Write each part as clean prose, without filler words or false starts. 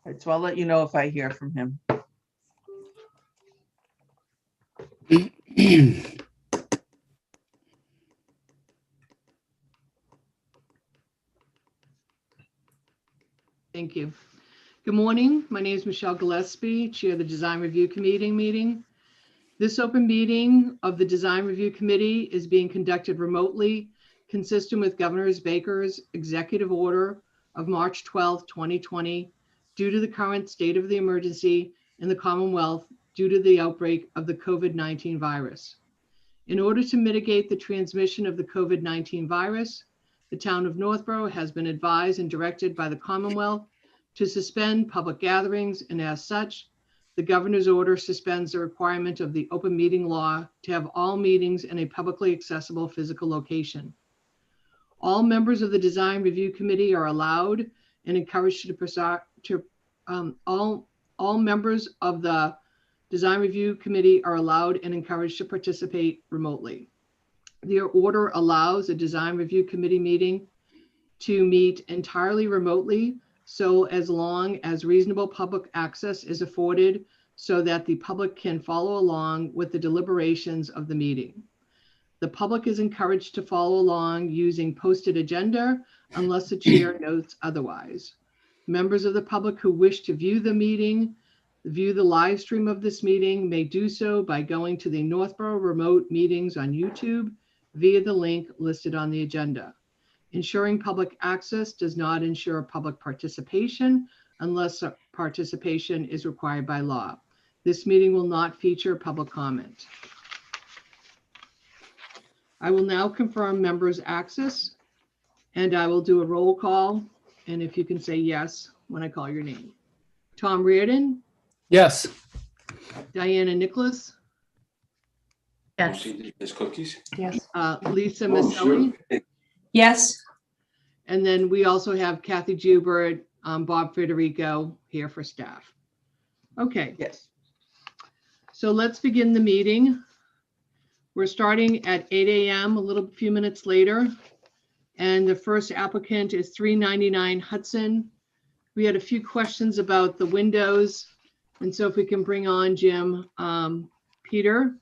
right, so I'll let you know if I hear from him. Thank you. Good morning. My name is Michelle Gillespie, Chair of the Design Review Committee meeting. This open meeting of the Design Review Committee is being conducted remotely, consistent with Governor Baker's executive order of March 12, 2020, due to the current state of the emergency in the Commonwealth due to the outbreak of the COVID-19 virus. In order to mitigate the transmission of the COVID-19 virus, the town of Northborough has been advised and directed by the Commonwealth to suspend public gatherings, and as such, the governor's order suspends the requirement of the open meeting law to have all meetings in a publicly accessible physical location. All members of the Design Review Committee are allowed and encouraged all members of the Design Review Committee are allowed and encouraged to participate remotely. The order allows a Design Review Committee meeting to meet entirely remotely, so as long as reasonable public access is afforded so that the public can follow along with the deliberations of the meeting. The public is encouraged to follow along using posted agenda unless the chair notes otherwise. Members of the public who wish to view the live stream of this meeting may do so by going to the Northborough Remote Meetings on YouTube via the link listed on the agenda. Ensuring public access does not ensure public participation unless participation is required by law. This meeting will not feature public comment. I will now confirm members' access, and I will do a roll call. And if you can say yes when I call your name. Tom Reardon, Yes. Diana Nicholas, Yes. There's cookies. Yes. Lisa Oh, Maselli, sure. Yes. and then we also have Kathy Joubert, Bob Federico here for staff. Okay, Yes. so let's begin the meeting. We're starting at 8 a.m., a few minutes later. And the first applicant is 399 Hudson. We had a few questions about the windows. And so if we can bring on Jim, Peter,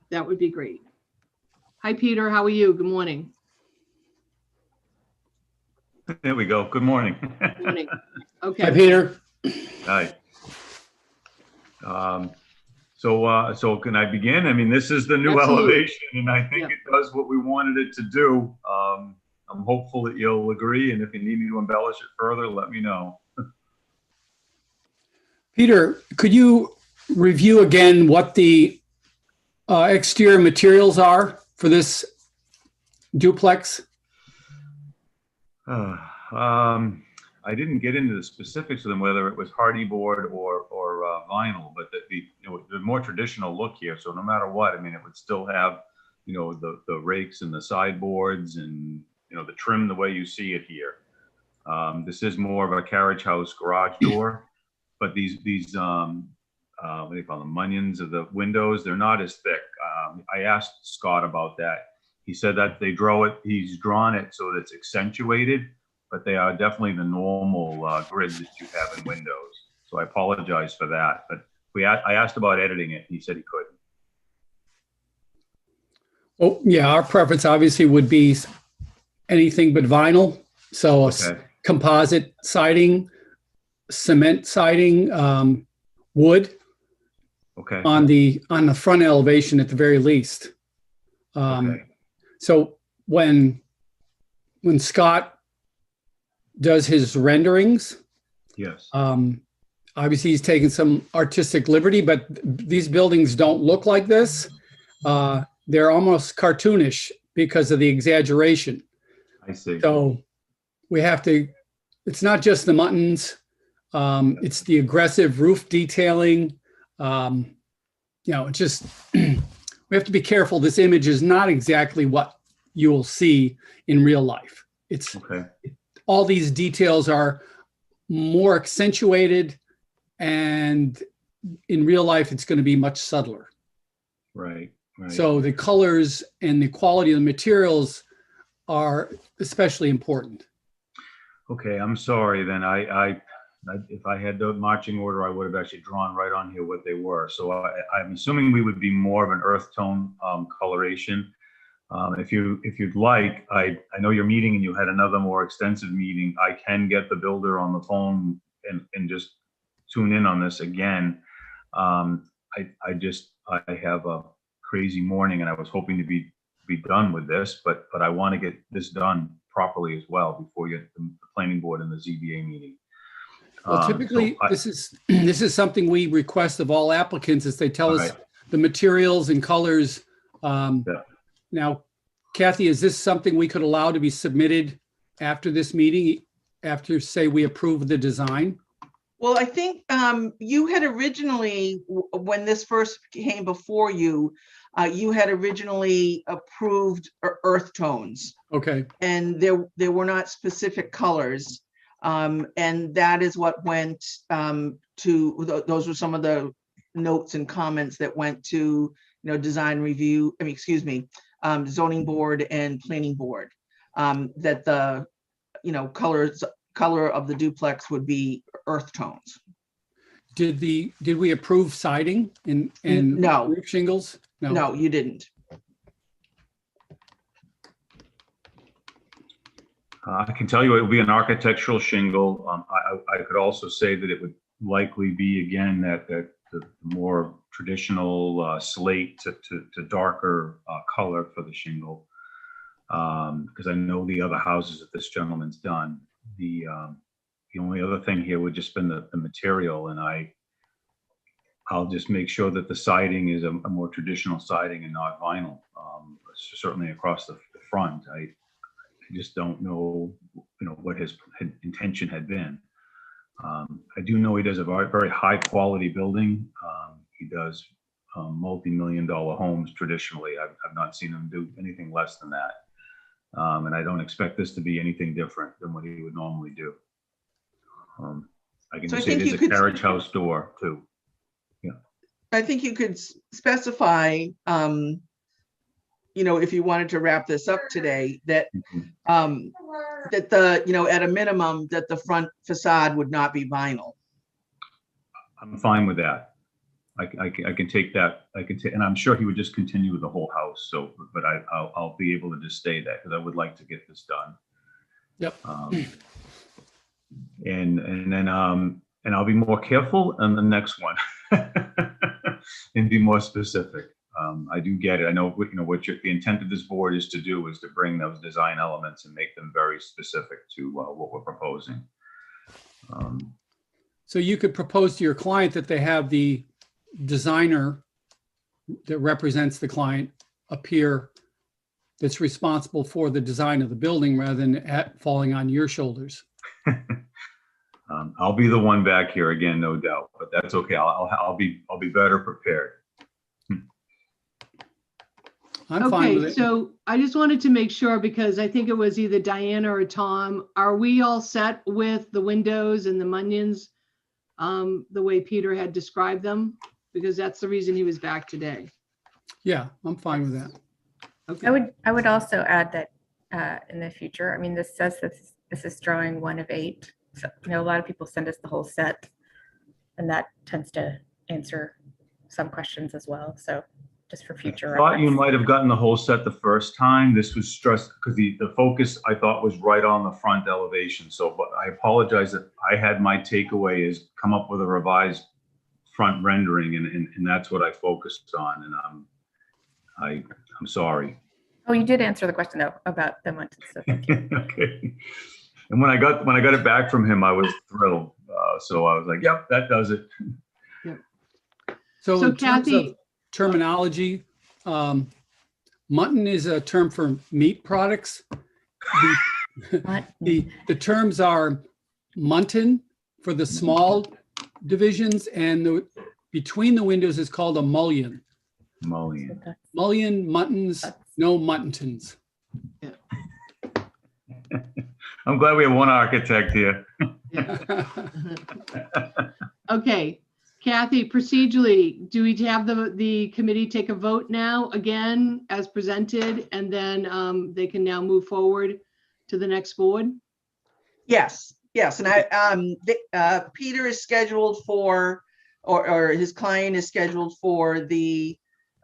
that would be great. Hi, Peter, how are you? Good morning. There we go. Good morning. Good morning. Hi, Okay, Peter. Hi. So can I begin? I mean, this is the new Absolutely. elevation, and I think Yeah. it does what we wanted it to do. I'm hopeful that you'll agree, and if you need me to embellish it further, let me know. Peter, could you review again what the exterior materials are for this duplex? I didn't get into the specifics of them, whether it was hardy board or vinyl, but the more traditional look here. So no matter what, I mean, it would still have, the rakes and the sideboards and, the trim the way you see it here. This is more of a carriage house garage door, but these what do you call them, mullions of the windows, they're not as thick. I asked Scott about that. He said that he's drawn it so that it's accentuated, but they are definitely the normal grid that you have in Windows. So I apologize for that, but I asked about editing it. He said he couldn't. Oh, yeah, our preference obviously would be anything but vinyl. So Okay. composite siding, cement siding, wood Okay. on the front elevation at the very least. Okay. So when Scott does his renderings, Yes. obviously he's taken some artistic liberty, but these buildings don't look like this. They're almost cartoonish because of the exaggeration. I see. So we have to, it's not just the muttons, it's the aggressive roof detailing. It's just, we have to be careful. This image is not exactly what you will see in real life. It's Okay. all these details are more accentuated, and in real life, it's going to be much subtler. Right. Right. So the colors and the quality of the materials are especially important. Okay, I'm sorry then. If I had the marching order, I would have actually drawn right on here what they were. So I'm assuming we would be more of an earth tone coloration. If you'd like, I know you're meeting and you had another more extensive meeting. I can get the builder on the phone and just tune in on this again. I have a crazy morning and I was hoping to be done with this, but I want to get this done properly as well before you get the planning board and the ZBA meeting. Well, typically, this is something we request of all applicants as they tell us the materials and colors. Now, Kathy, is this something we could allow to be submitted after this meeting, after, say, we approve the design? Well, I think you had originally, when this first came before you, you had originally approved earth tones. Okay, And there were not specific colors. And that is what went to, those were some of the notes and comments that went to, design review, zoning board and planning board, that the, color of the duplex would be earth tones. did we approve siding and No. roof shingles? No, you didn't. I can tell you it will be an architectural shingle. I could also say that it would likely be, again, that the more traditional slate to darker color for the shingle. Because I know the other houses that this gentleman's done. The only other thing here would just been the material, and I'll just make sure that the siding is a more traditional siding and not vinyl. Certainly across the front. I just don't know, what his intention had been. I do know he does a very high quality building. He does multi-million-dollar homes traditionally. I've not seen him do anything less than that. And I don't expect this to be anything different than what he would normally do. I can So I just say think there's you a could- carriage house door too. I think you could specify, if you wanted to wrap this up today, that, that the, at a minimum, that the front facade would not be vinyl. I'm fine with that. I can take that. And I'm sure he would just continue with the whole house. So, but I'll be able to just stay that because I would like to get this done. Yep. And then I'll be more careful on the next one and be more specific. I do get it. I know what the intent of this board is to do is to bring those design elements and make them very specific to what we're proposing. So you could propose to your client that they have the designer that represents the client appear that's responsible for the design of the building rather than falling on your shoulders. I'll be the one back here again, no doubt, but that's okay. I'll be better prepared. I'm fine with Okay, it. so I just wanted to make sure, because I think it was either Diana or Tom, are we all set with the windows and the mullions the way Peter had described them? Because that's the reason he was back today. Yeah, I'm fine with that. Okay. I would also add that in the future, this says this is drawing 1 of 8. So, a lot of people send us the whole set, and that tends to answer some questions as well. So just for future I thought you reference. might have gotten the whole set the first time. This was stressed because the focus I thought was right on the front elevation. So, but I apologize that I had my takeaway is come up with a revised front rendering, and that's what I focused on. And I'm sorry. Oh, you did answer the question though about the mountains. So thank you. Okay. And when I got it back from him, I was thrilled. So I was like, "Yep, that does it." So So in terms of Kathy, terminology, mutton is a term for meat products. What? The terms are mutton for the small divisions, and between the windows is called a mullion. Mullion. Mullion, muttons, no muttons. I'm glad we have one architect here. okay, Kathy, procedurally, do we have the committee take a vote now again as presented, and then they can now move forward to the next board? Yes, Yes, and Peter is scheduled for, or his client is scheduled for the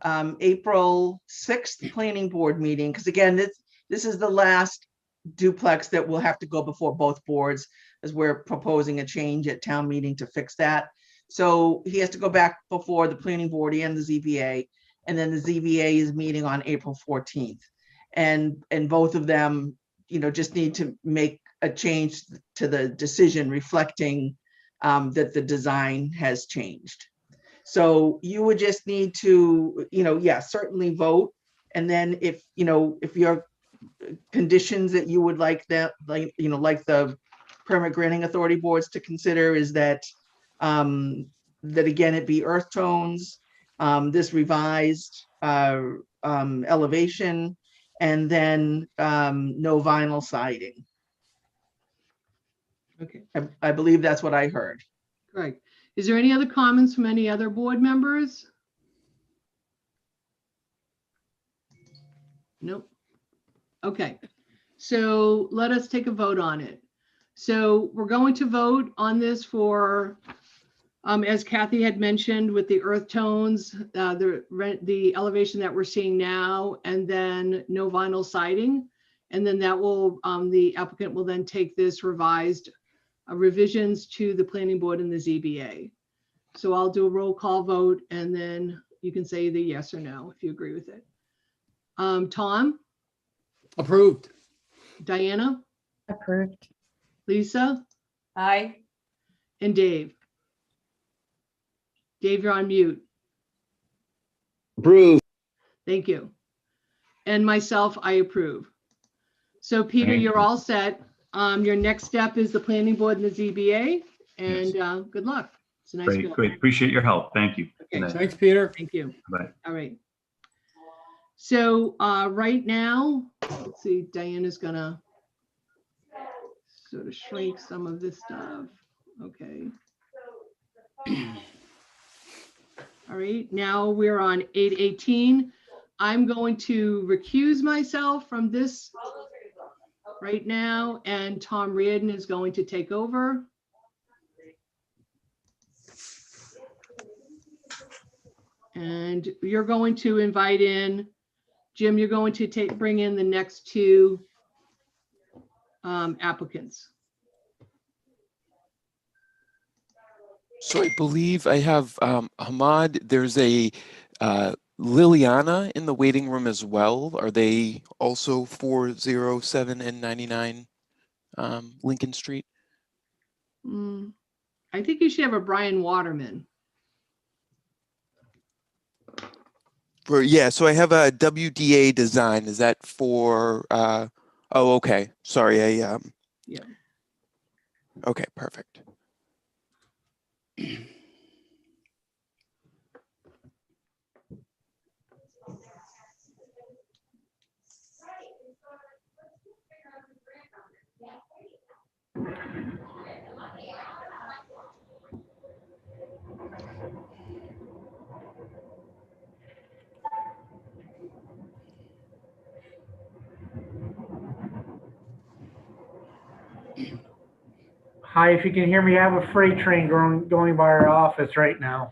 April 6th planning board meeting, because again, this is the last duplex that will have to go before both boards, as we're proposing a change at town meeting to fix that. So he has to go back before the planning board and the ZBA, and then the ZBA is meeting on April 14th. And both of them, just need to make a change to the decision reflecting that the design has changed. So you would just need to, certainly vote. And then if your conditions that you would like that, like the permit granting authority boards to consider is that, that again, it be earth tones, this revised elevation, and then no vinyl siding. Okay, I believe that's what I heard. great. Is there any other comments from any other board members? Nope. Okay, so let us take a vote on it. So we're going to vote on this for, as Kathy had mentioned, with the earth tones, the elevation that we're seeing now, and then no vinyl siding. And then that will, the applicant will then take this revised revisions to the planning board and the ZBA. So I'll do a roll call vote, and then you can say either yes or no if you agree with it. Tom, Approved. Diana, Approved. Lisa, Aye. and Dave. Dave, you're on mute. Approved. Thank you. And myself, I approve. So Peter, Thank you're you. all set. Your next step is the planning board and the ZBA, and good luck. It's a nice Great, bill. great. Appreciate your help. Thank you. Okay. Good night. Thanks, Peter. Thank you. Bye. All right. So right now, let's see, Diana's gonna sort of shrink some of this stuff. Okay. All right, now we're on 8:18. I'm going to recuse myself from this right now, and Tom Reardon is going to take over. And you're going to invite in, Jim, you're going to bring in the next two applicants. So I believe I have Hamad. There's a Liliana in the waiting room as well. Are they also 407 and 99 Lincoln Street? I think you should have a Brian Waterman. Yeah, so I have a WDA design. Is that for, oh, okay. Sorry, Yeah. Okay, perfect. Hi, if you can hear me, I have a freight train going by our office right now.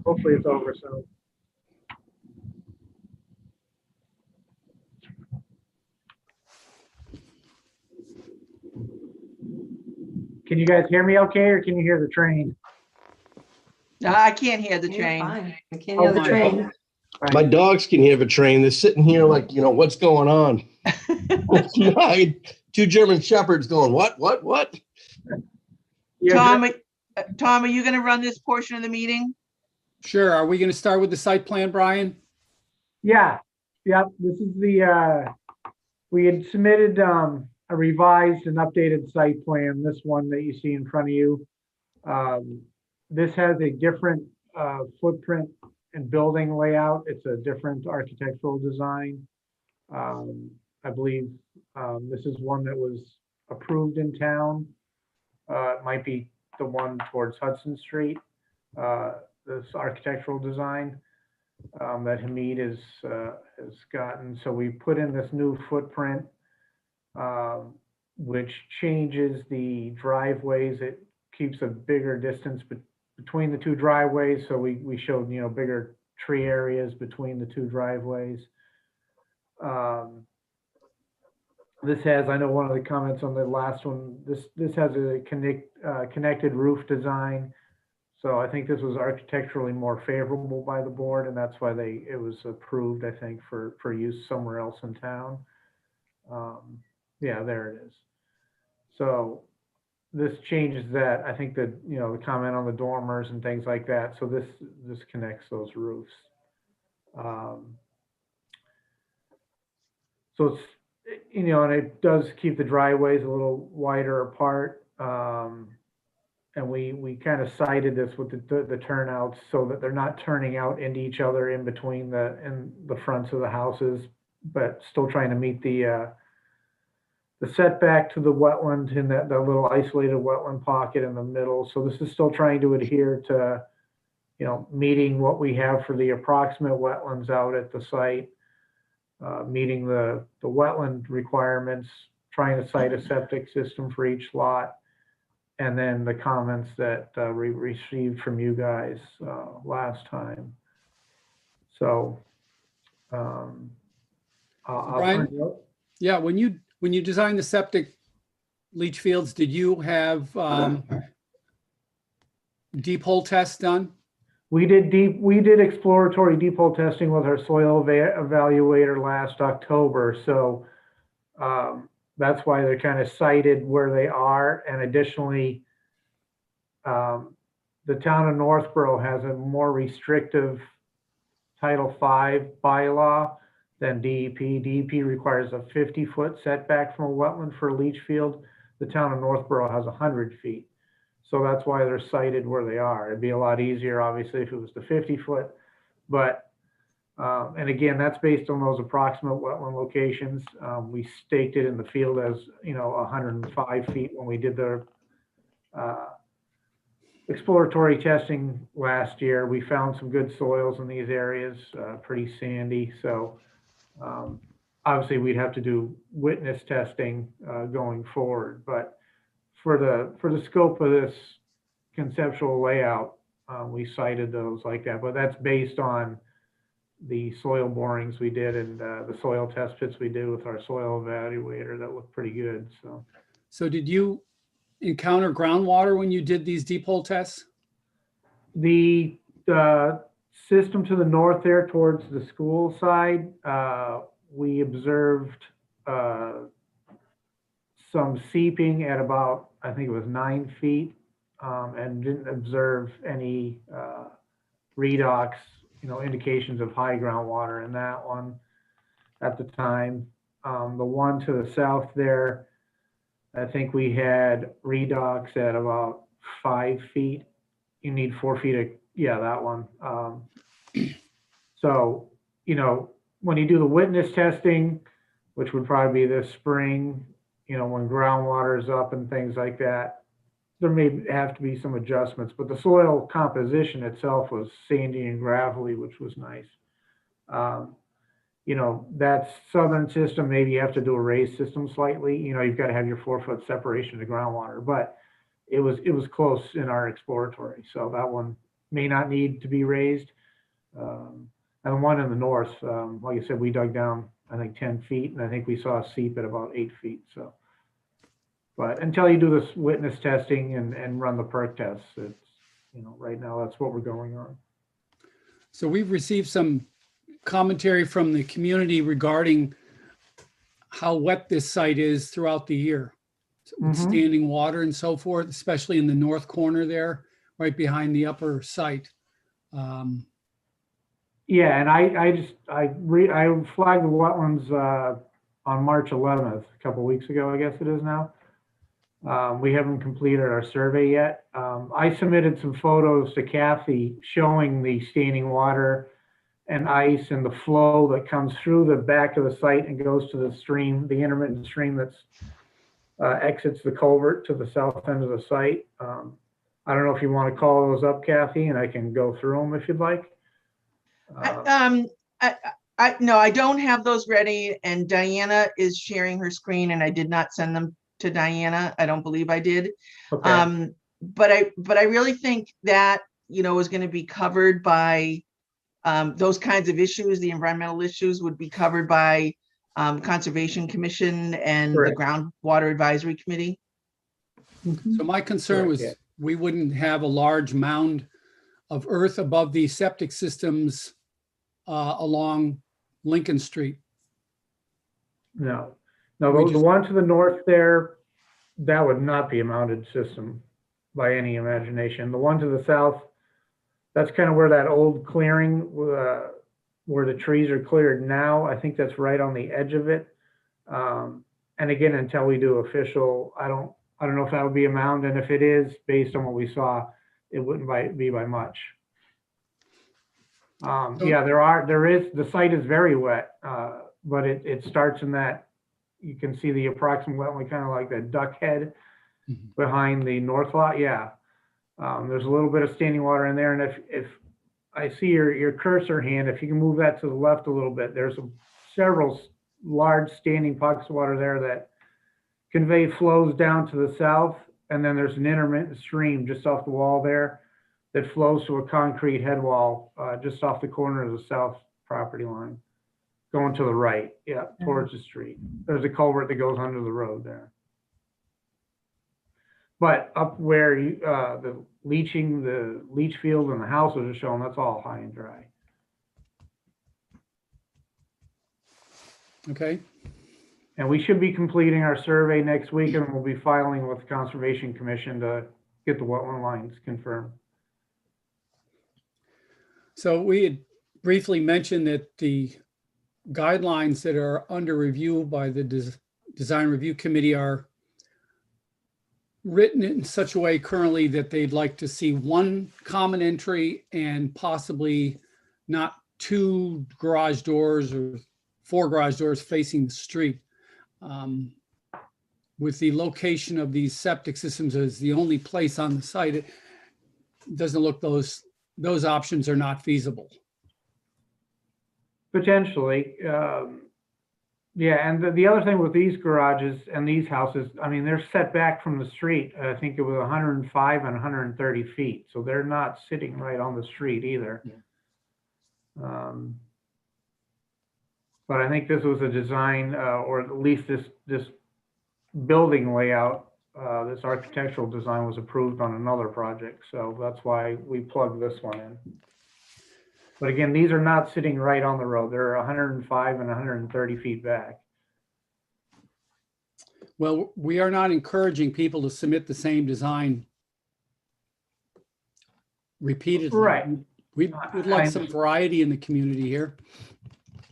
Hopefully it's over soon. Can you guys hear me okay, or can you hear the train? No, I can't hear the You're train. fine. I can't hear the Okay. train. My dogs can hear the train. They're sitting here like, what's going on? Two German shepherds going, what? Yeah, Tom, are you going to run this portion of the meeting? Sure. Are we going to start with the site plan, Brian? yeah. This is we had submitted a revised and updated site plan, this one that you see in front of you. This has a different footprint and building layout. It's a different architectural design. I believe this is one that was approved in town. It might be the one towards Hudson Street, this architectural design. that Hamid has gotten. So we put in this new footprint, which changes the driveways. It keeps a bigger distance between the two driveways. So we showed, bigger tree areas between the two driveways. This has, I know one of the comments on the last one, this has a connected roof design. So I think this was architecturally more favorable by the board, and that's why it was approved, I think, for use somewhere else in town. Yeah, there it is. So this changes that. I think that, the comment on the dormers and things like that. So this connects those roofs. So it's, and it does keep the driveways a little wider apart. And we kind of cited this with the turnouts so that they're not turning out into each other in between the fronts of the houses, but still trying to meet the setback to the wetland in that little isolated wetland pocket in the middle. So this is still trying to adhere to, meeting what we have for the approximate wetlands out at the site, meeting the wetland requirements, trying to cite a septic system for each lot. And then the comments that we received from you guys last time. So, Brian? Yeah, when you designed the septic leach fields, did you have deep hole tests done? We did exploratory deep hole testing with our soil evaluator last October. So that's why they're kind of cited where they are. And additionally, the town of Northborough has a more restrictive Title V bylaw than DEP. DEP requires a 50-foot setback from a wetland for a leach field. The town of Northborough has 100 feet. So that's why they're cited where they are. It'd be a lot easier, obviously, if it was the 50-foot. But, and again, that's based on those approximate wetland locations. We staked it in the field as, 105 feet when we did the exploratory testing last year. We found some good soils in these areas, pretty sandy. So obviously we'd have to do witness testing going forward. But for the scope of this conceptual layout, we cited those like that. But that's based on the soil borings we did and the soil test pits we did with our soil evaluator that looked pretty good. So did you encounter groundwater when you did these deep hole tests? The system to the north there towards the school side, we observed some seeping at about, I think it was 9 feet, and didn't observe any redox, indications of high groundwater in that one at the time. The one to the south there, I think we had redox at about 5 feet. You need 4 feet yeah, that one. So, when you do the witness testing, which would probably be this spring, when groundwater is up and things like that, there may have to be some adjustments, but the soil composition itself was sandy and gravelly, which was nice. That southern system, maybe you have to do a raised system slightly. You've got to have your 4-foot separation to groundwater, but it was close in our exploratory. So that one may not need to be raised. And the one in the north, like I said, we dug down, I think 10 feet, and I think we saw a seep at about 8 feet. So, but until you do this witness testing and run the perk tests, it's, right now that's what we're going on. So we've received some commentary from the community regarding how wet this site is throughout the year. With standing water and so forth, especially in the north corner there, right behind the upper site. Yeah, and I flagged the wetlands on March 11th, a couple of weeks ago, I guess it is now. We haven't completed our survey yet. I submitted some photos to Kathy showing the standing water and ice and the flow that comes through the back of the site and goes to the stream, the intermittent stream that's exits the culvert to the south end of the site. I don't know if you want to call those up, Kathy, and I can go through them if you'd like. I, no, I don't have those ready, and Diana is sharing her screen, and I did not send them to Diana. I don't believe I did. Okay, But I really think that, is going to be covered by those kinds of issues. The environmental issues would be covered by Conservation Commission and the Correct. Groundwater Advisory Committee. So my concern Correct, was yeah. we wouldn't have a large mound of earth above these septic systems along Lincoln Street. No, no, We the just- one to the north there, that would not be a mounted system by any imagination. The one to the south, that's kind of where that old clearing, where the trees are cleared now. I think that's right on the edge of it. And again, until we do official, I don't know if that would be a mound, and if it is, based on what we saw, it wouldn't be by much. Yeah, the site is very wet, but it starts in that, you can see the approximate wetland, kind of like the duck head Mhm. behind the north lot, yeah. There's a little bit of standing water in there, and if I see your cursor hand, if you can move that to the left a little bit, there's several large standing pockets of water there that convey flows down to the south, and then there's an intermittent stream just off the wall there that flows to a concrete head wall just off the corner of the south property line, going to the right, yeah, towards the street. There's a culvert that goes under the road there. But up where the leach field and the houses are shown, that's all high and dry. Okay, And we should be completing our survey next week, and we'll be filing with the Conservation Commission to get the wetland lines confirmed. so we had briefly mentioned that the guidelines that are under review by the Design Review Committee are written in such a way currently that they'd like to see one common entry and possibly not 2 garage doors or 4 garage doors facing the street. With the location of these septic systems as the only place on the site, it doesn't look those options are not feasible. Potentially, yeah, and the other thing with these garages and these houses, I mean, they're set back from the street. I think it was 105 and 130 feet, so they're not sitting right on the street either. But I think this was a design, or at least this building layout, this architectural design was approved on another project, so that's why we plugged this one in. But again, these are not sitting right on the road. They're 105 and 130 feet back. Well, we are not encouraging people to submit the same design repeatedly. Right. We'd like some variety in the community here.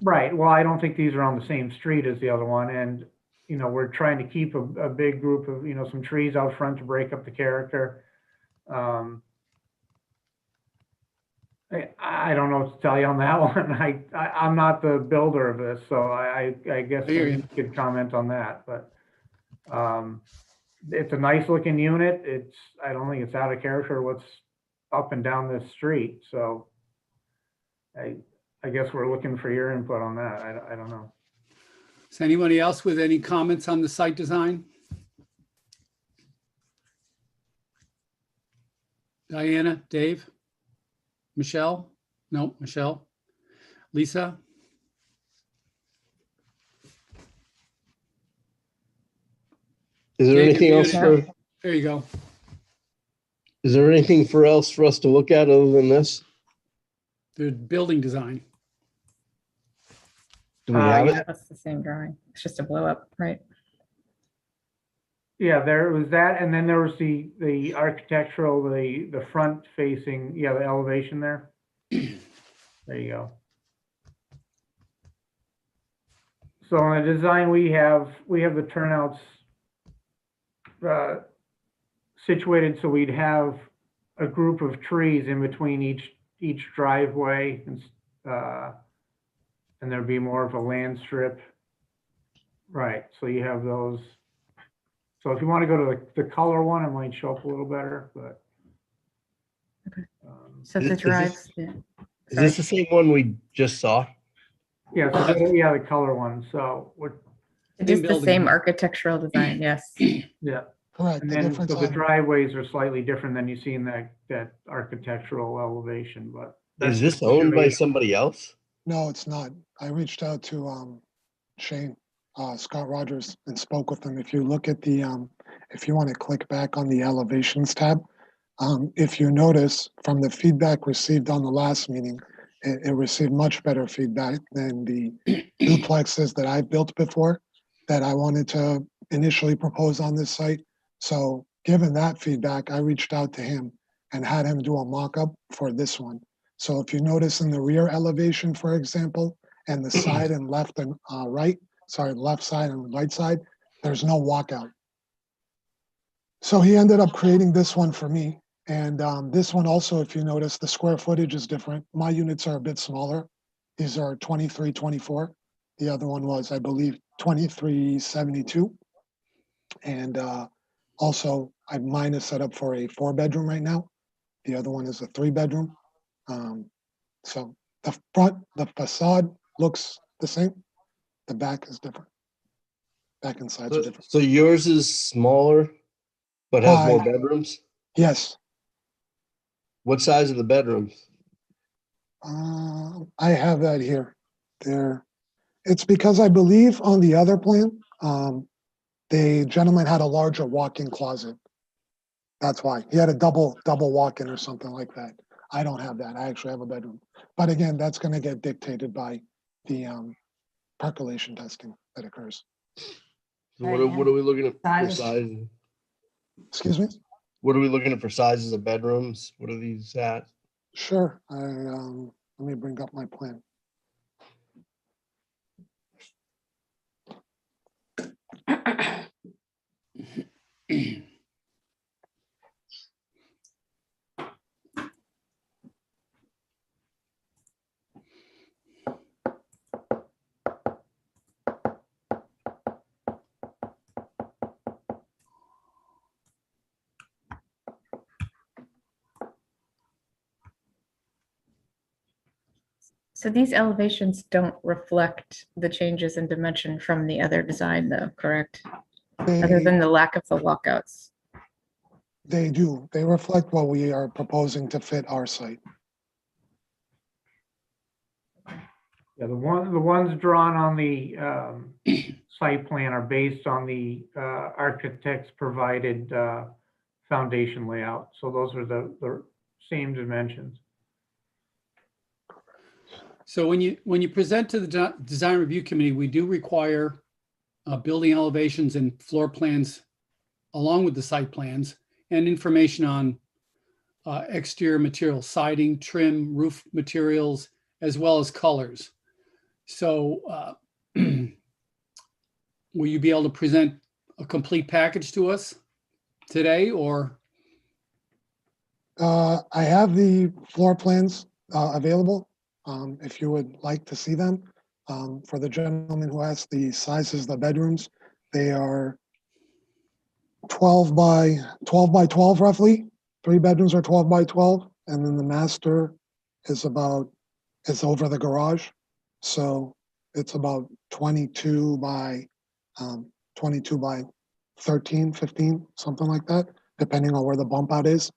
Right. Well, I don't think these are on the same street as the other one. And, we're trying to keep a big group of, some trees out front to break up the character. I don't know what to tell you on that one. I'm not the builder of this, so I guess I hear I you. could comment on that, but it's a nice looking unit. I don't think it's out of character what's up and down this street, so I guess we're looking for your input on that. I don't know. Is anybody else with any comments on the site design? Diana, Dave? Michelle? No, Michelle? Lisa? Is there Dave, anything you're else muted. for, There you go. is there anything else for us to look at other than this? The building design. Do we have it? Yeah. That's the same drawing. It's just a blow up, right? Yeah, there was that, and then there was the architectural, the front facing, the elevation there. There you go. So on the design, we have the turnouts situated so we'd have a group of trees in between each driveway, and there'd be more of a land strip. Right, so you have those. So if you want to go to the color one, it might show up a little better, but. So Is the this- drives, yeah. Is this the same one we just saw? Yeah, so yeah, the color one. So what, It is Same the building. same architectural design, yes. yeah. Correct. And The then, difference so the on, driveways are slightly different than you see in that architectural elevation, but. Is that's this owned by really- somebody else? no, it's not. I reached out to Shane, Scott Rogers, and spoke with him. If you look at the, if you want to click back on the elevations tab, if you notice from the feedback received on the last meeting, it received much better feedback than the duplexes that I built before that I wanted to initially propose on this site. So given that feedback, I reached out to him and had him do a mock-up for this one. So if you notice in the rear elevation, for example, and the side and left and right, sorry, left side and right side, there's no walkout. So he ended up creating this one for me. And this one also, if you notice, the square footage is different. My units are a bit smaller. These are 2324. The other one was, I believe, 2372. And also, mine is set up for a 4-bedroom right now. The other one is a 3-bedroom. So the front, the facade looks the same. The back is different. Back and sides are different. So yours is smaller, but has more Why? bedrooms? Yes, What size are the bedrooms? I have that here. There, it's because I believe on the other plan, the gentleman had a larger walk-in closet. That's why he had a double walk-in or something like that. I don't have that. I actually have a bedroom. But again, that's going to get dictated by the percolation testing that occurs. So what are we looking at for size? Excuse me? What are we looking at for sizes of bedrooms? What are these at? Sure. Let me bring up my plan. So these elevations don't reflect the changes in dimension from the other design though, correct? Other than the lack of the walkouts. They do. They reflect what we are proposing to fit our site. Yeah, the ones drawn on the site plan are based on the architect's provided foundation layout. So those are the same dimensions. So when you present to the design review committee, we do require building elevations and floor plans along with the site plans and information on exterior material, siding, trim, roof materials, as well as colors. So will you be able to present a complete package to us today or? I have the floor plans available. If you would like to see them. For the gentleman who asked the sizes of the bedrooms, they are 12 by 12 roughly. 3 bedrooms are 12 by 12. And then the master is over the garage. So it's about 22 by 13, 15, something like that, depending on where the bump out is.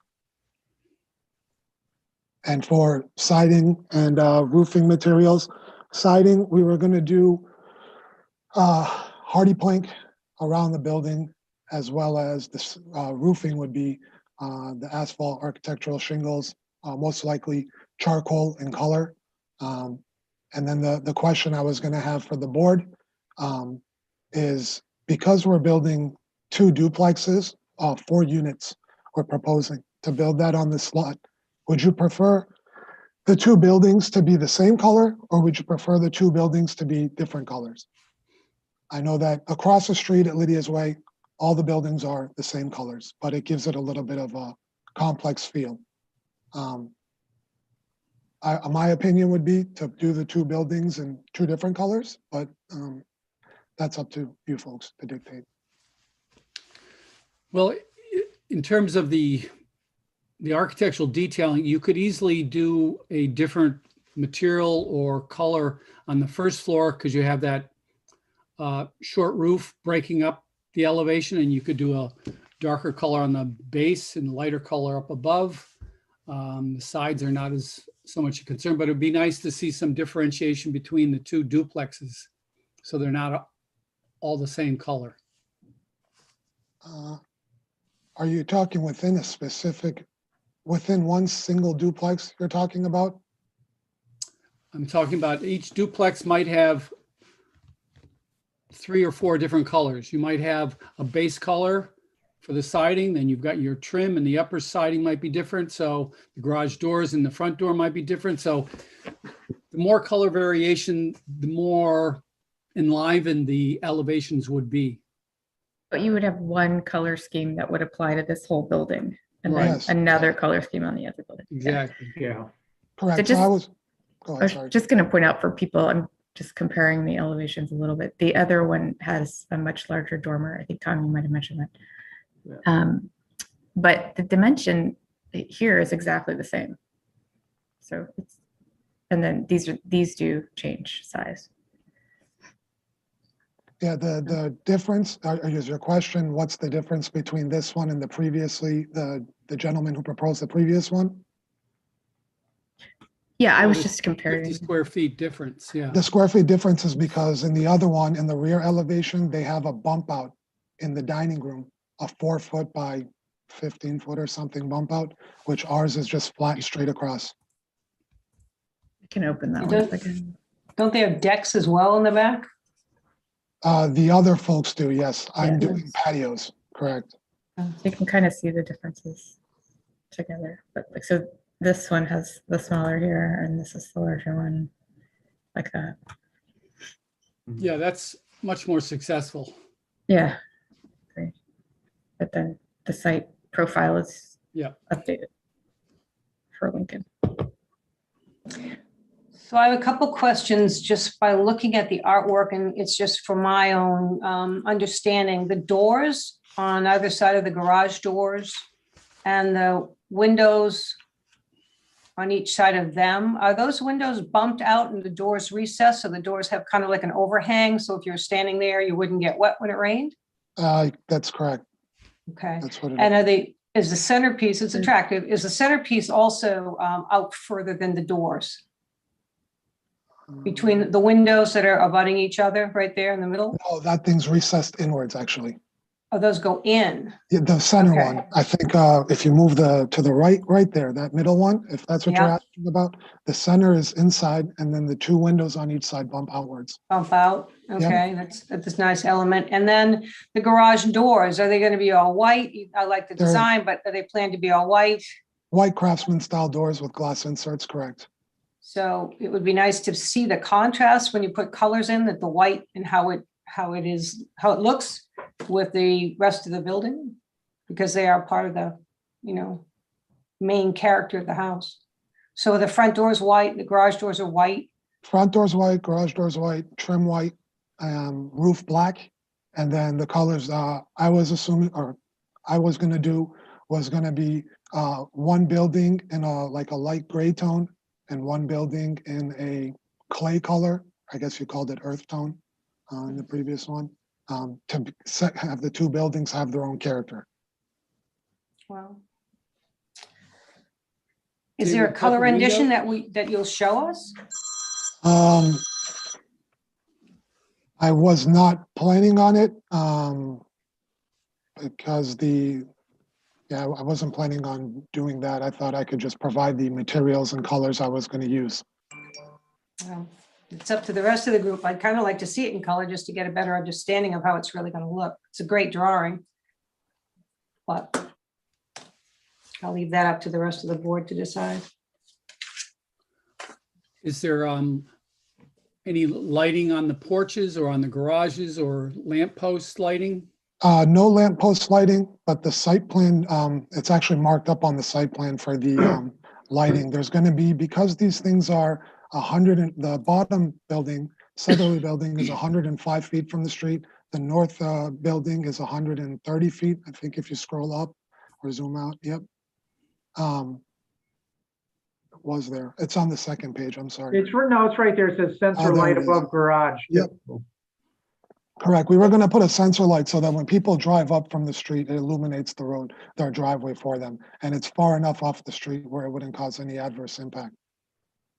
And for siding and roofing materials, siding, we were going to do hardy plank around the building, as well as this roofing would be the asphalt architectural shingles, most likely charcoal in color. And then the question I was going to have for the board is, because we're building 2 duplexes, 4 units, we're proposing to build that on this lot. Would you prefer the 2 buildings to be the same color, or would you prefer the 2 buildings to be different colors? I know that across the street at Lydia's Way, all the buildings are the same colors, but it gives it a little bit of a complex feel. My opinion would be to do the 2 buildings in 2 different colors, but that's up to you folks to dictate. Well, in terms of the architectural detailing, you could easily do a different material or color on the first floor because you have that short roof breaking up the elevation, and you could do a darker color on the base and lighter color up above. The sides are not as so much a concern, but it'd be nice to see some differentiation between the two duplexes so they're not all the same color. Are you talking within a specific, within one single duplex you're talking about? I'm talking about each duplex might have 3 or 4 different colors. You might have a base color for the siding, then you've got your trim, and the upper siding might be different. So the garage doors and the front door might be different. So the more color variation, the more enlivened the elevations would be. But you would have one color scheme that would apply to this whole building, and then Yes. another color scheme on the other building. Yeah. Exactly. Yeah. Correct. So So I just- was, go I ahead, was sorry. just going to point out for people, I'm just comparing the elevations a little bit. The other one has a much larger dormer. I think Tom, you might have mentioned that. But the dimension here is exactly the same. So it's, and then these do change size. Yeah, the difference, is your question, what's the difference between this one and the previously, the gentleman who proposed the previous one? Yeah, I was It's just comparing. 50 square feet difference, yeah. The square feet difference is because in the other one, in the rear elevation, they have a bump out in the dining room, a 4-foot by 15-foot or something bump out, which ours is just flat and straight across. I can open that You one if don't- I can. Don't they have decks as well in the back? The other folks do, yes. I'm Yeah. doing patios, correct. You can kind of see the differences together. But like, so this one has the smaller here and this is the larger one, like that. Yeah, that's much more successful. Yeah. Great. But then the site profile is Yeah. updated for Lincoln. So I have a couple questions just by looking at the artwork, and it's just for my own understanding. The doors on either side of the garage doors and the windows on each side of them, are those windows bumped out and the doors recessed? So the doors have kind of like an overhang, so if you're standing there, you wouldn't get wet when it rained? That's correct. Okay. That's what it And is. are they, is the centerpiece, it's attractive, is the centerpiece also out further than the doors? Between the windows that are abutting each other right there in the middle? Oh, that thing's recessed inwards, actually. Oh, those go in. Yeah, the center Okay. one, I think, if you move to the right there, that middle one, if that's what you're Yeah. asking about, the center is inside and then the 2 windows on each side bump outwards. Bump out, okay, that's a nice element. And then the garage doors, are they gonna be all white? I like the They're- design, but are they planned to be all white? White Craftsman style doors with glass inserts, correct. So it would be nice to see the contrast when you put colors in, that the white and how it looks with the rest of the building, because they are part of the, main character of the house. So the front door is white, the garage doors are white. Front door's white, garage door's white, trim white, roof black. And then the colors I was assuming, or I was gonna do, was gonna be one building in a light gray tone and one building in a clay color. I guess you called it earth tone in the previous one. Have the 2 buildings have their own character. Wow. Is David, there a color couple windows? rendition that you'll show us? I was not planning on it because I wasn't planning on doing that. I thought I could just provide the materials and colors I was going to use. Well, it's up to the rest of the group. I'd kind of like to see it in color just to get a better understanding of how it's really going to look. It's a great drawing. But I'll leave that up to the rest of the board to decide. Is there any lighting on the porches or on the garages or lamp post lighting? No lamp post lighting, but the site plan, it's actually marked up on the site plan for the lighting. There's going to be, because these things are the bottom building, southerly building is 105 feet from the street. The north building is 130 feet. I think if you scroll up or zoom out, yep. was there. It's on the second page, I'm sorry. It's right there. It says sensor there light it is. above garage. Yep. Correct. We were gonna put a sensor light so that when people drive up from the street, it illuminates the road, their driveway for them. And it's far enough off the street where it wouldn't cause any adverse impact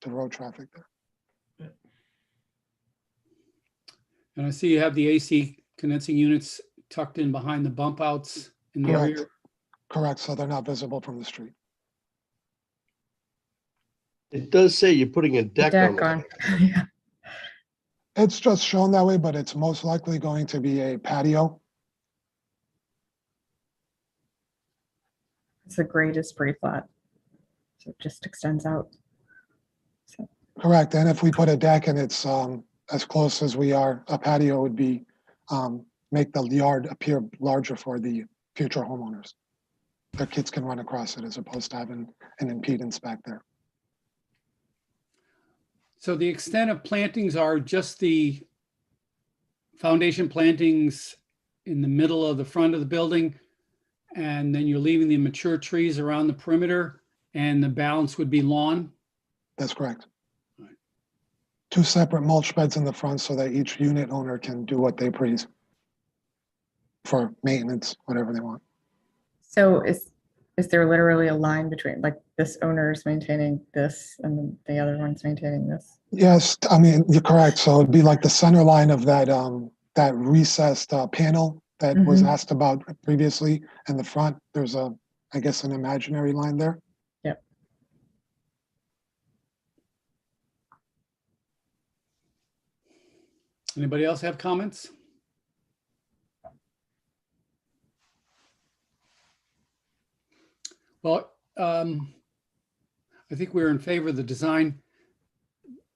to road traffic there. And I see you have the AC condensing units tucked in behind the bump outs in the Correct. rear. Correct, so they're not visible from the street. It does say you're putting a deck on. Deck on. it. Yeah. It's just shown that way, but it's most likely going to be a patio. The grade is pretty flat. So it just extends out. So, Correct, and if we put a deck and it's as close as we are, a patio would be, make the yard appear larger for the future homeowners. Their kids can run across it as opposed to having an impedance back there. So the extent of plantings are just the foundation plantings in the middle of the front of the building, and then you're leaving the mature trees around the perimeter, and the balance would be lawn? That's correct. Right. 2 separate mulch beds in the front so that each unit owner can do what they please for maintenance, whatever they want. so is there literally a line between, like, this owner is maintaining this and then the other one's maintaining this? Yes, I mean, you're correct. So it'd be like the center line of that that recessed panel that was asked about previously. In the front, there's I guess an imaginary line there. Yep. Anybody else have comments? Well, I think we're in favor of the design.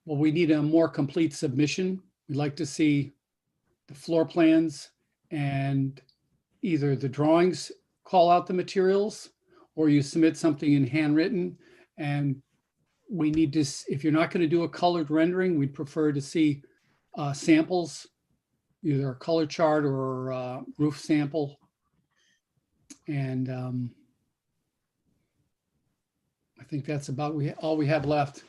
Well, we need a more complete submission. We'd like to see the floor plans and either the drawings call out the materials or you submit something in handwritten. And we need to, if you're not going to do a colored rendering, we'd prefer to see samples, either a color chart or a roof sample. And I think that's about all we have left.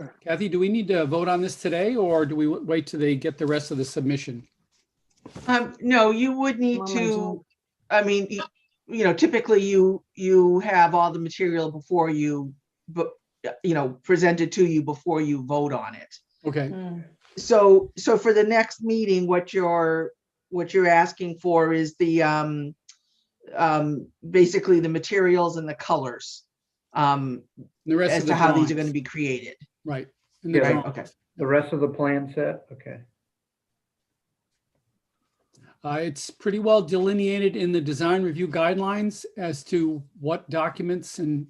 Okay. Kathy, do we need to vote on this today or do we wait till they get the rest of the submission? No, you would need to, I mean, you know, typically you have all the material before you, but, you know, presented to you before you vote on it. Okay, So for the next meeting, what you're asking for is the, basically the materials and the colors, the rest as of the to how these drawings. are going to be created. Right. And the Yeah. drawings. Okay. The rest of the plan set, okay. It's pretty well delineated in the design review guidelines as to what documents and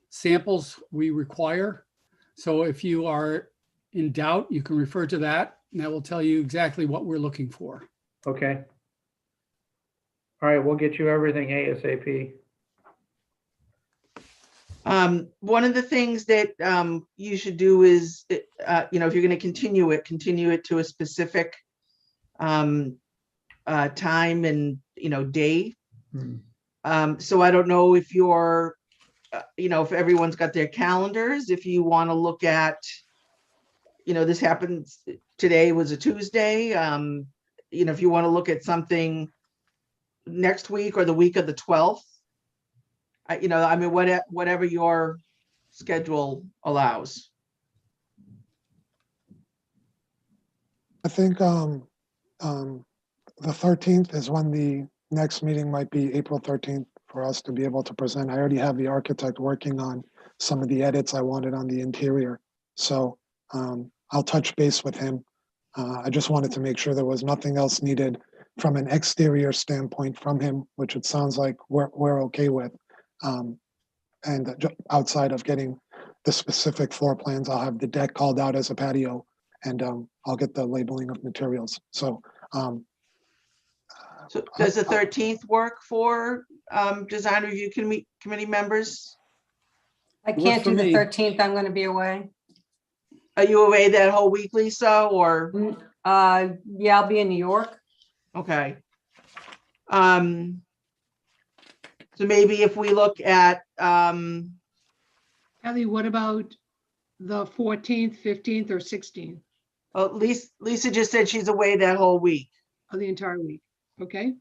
samples we require. So if you are in doubt, you can refer to that and that will tell you exactly what we're looking for. Okay. All right, we'll get you everything ASAP. One of the things that you should do is, you know, if you're going to continue it to a specific time and, you know, day. So I don't know if you're, you know, if everyone's got their calendars, if you want to look at, you know, this happens, today was a Tuesday. You know, if you want to look at something next week or the week of the 12th, you know, I mean, whatever your schedule allows. I think the 13th is when the next meeting might be, April 13th, for us to be able to present. I already have the architect working on some of the edits I wanted on the interior. So I'll touch base with him. I just wanted to make sure there was nothing else needed from an exterior standpoint from him, which it sounds like we're okay with. And outside of getting the specific floor plans, I'll have the deck called out as a patio and I'll get the labeling of materials. So So does the 13th work for design review committee members? I can't for do the me. 13th. I'm going to be away. Are you away that whole week, Lisa, or? Yeah, I'll be in New York. Okay. So maybe if we look at, Ellie, what about the 14th, 15th, or 16th oh, Lisa just said she's away that whole week. of the entire week? Okay,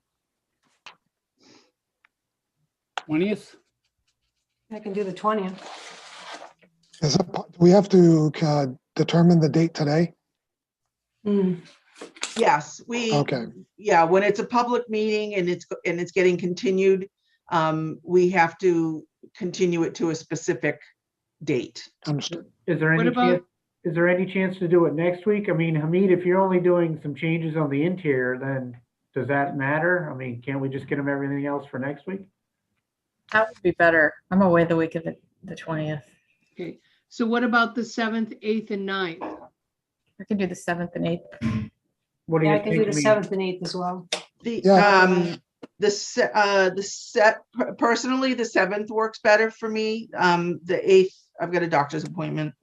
20th? I can do the 20th. Do we have to determine the date today? Yes, we, Okay, yeah, when it's a public meeting and it's getting continued, we have to continue it to a specific date. understood. Is there What any about- chance, is there any chance to do it next week? I mean, Hamid, if you're only doing some changes on the interior, then does that matter? I mean, can't we just get them everything else for next week? That would be better. I'm away the week of the 20th. okay. So what about the 7th, 8th, and 9th? I can do the 7th and 8th. What do Yeah, you I can do think? the Hamid? 7th and 8th as well. The, Yeah. personally, the 7th works better for me. The 8th, I've got a doctor's appointment.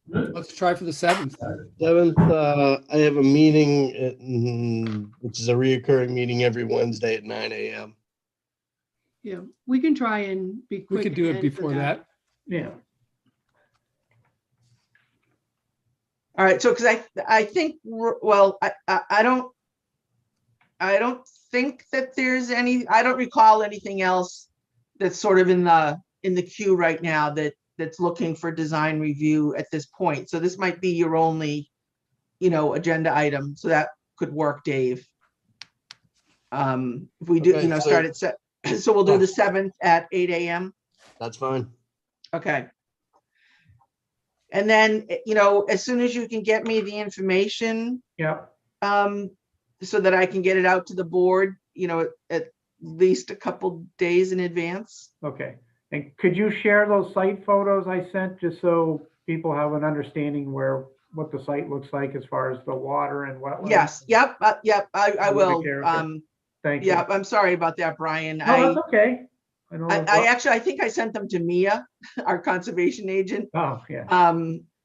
Let's try for the 7th. 7th, I have a meeting, which is a reoccurring meeting every Wednesday at 9 a.m. Yeah, we can try and be quick. We could do it and before for that. Yeah, All right, so, because I think, well, I don't think that there's any, I don't recall anything else that's sort of in the queue right now that's looking for design review at this point. So this might be your only, agenda item. So that could work, Dave. If we do, Okay, so- start at so we'll do the 7th at 8 a.m. That's fine. Okay. And then, as soon as you can get me the information, yeah. so that I can get it out to the board, at least a couple days in advance. Okay. And could you share those site photos I sent, just so people have an understanding what the site looks like as far as the water and wetlands? Yes, yep, I Will will. take care of it. Thank you. Yeah, I'm sorry about that, Brian. No, that's okay. I know I think I sent them to Mia, our conservation agent. Oh, yeah.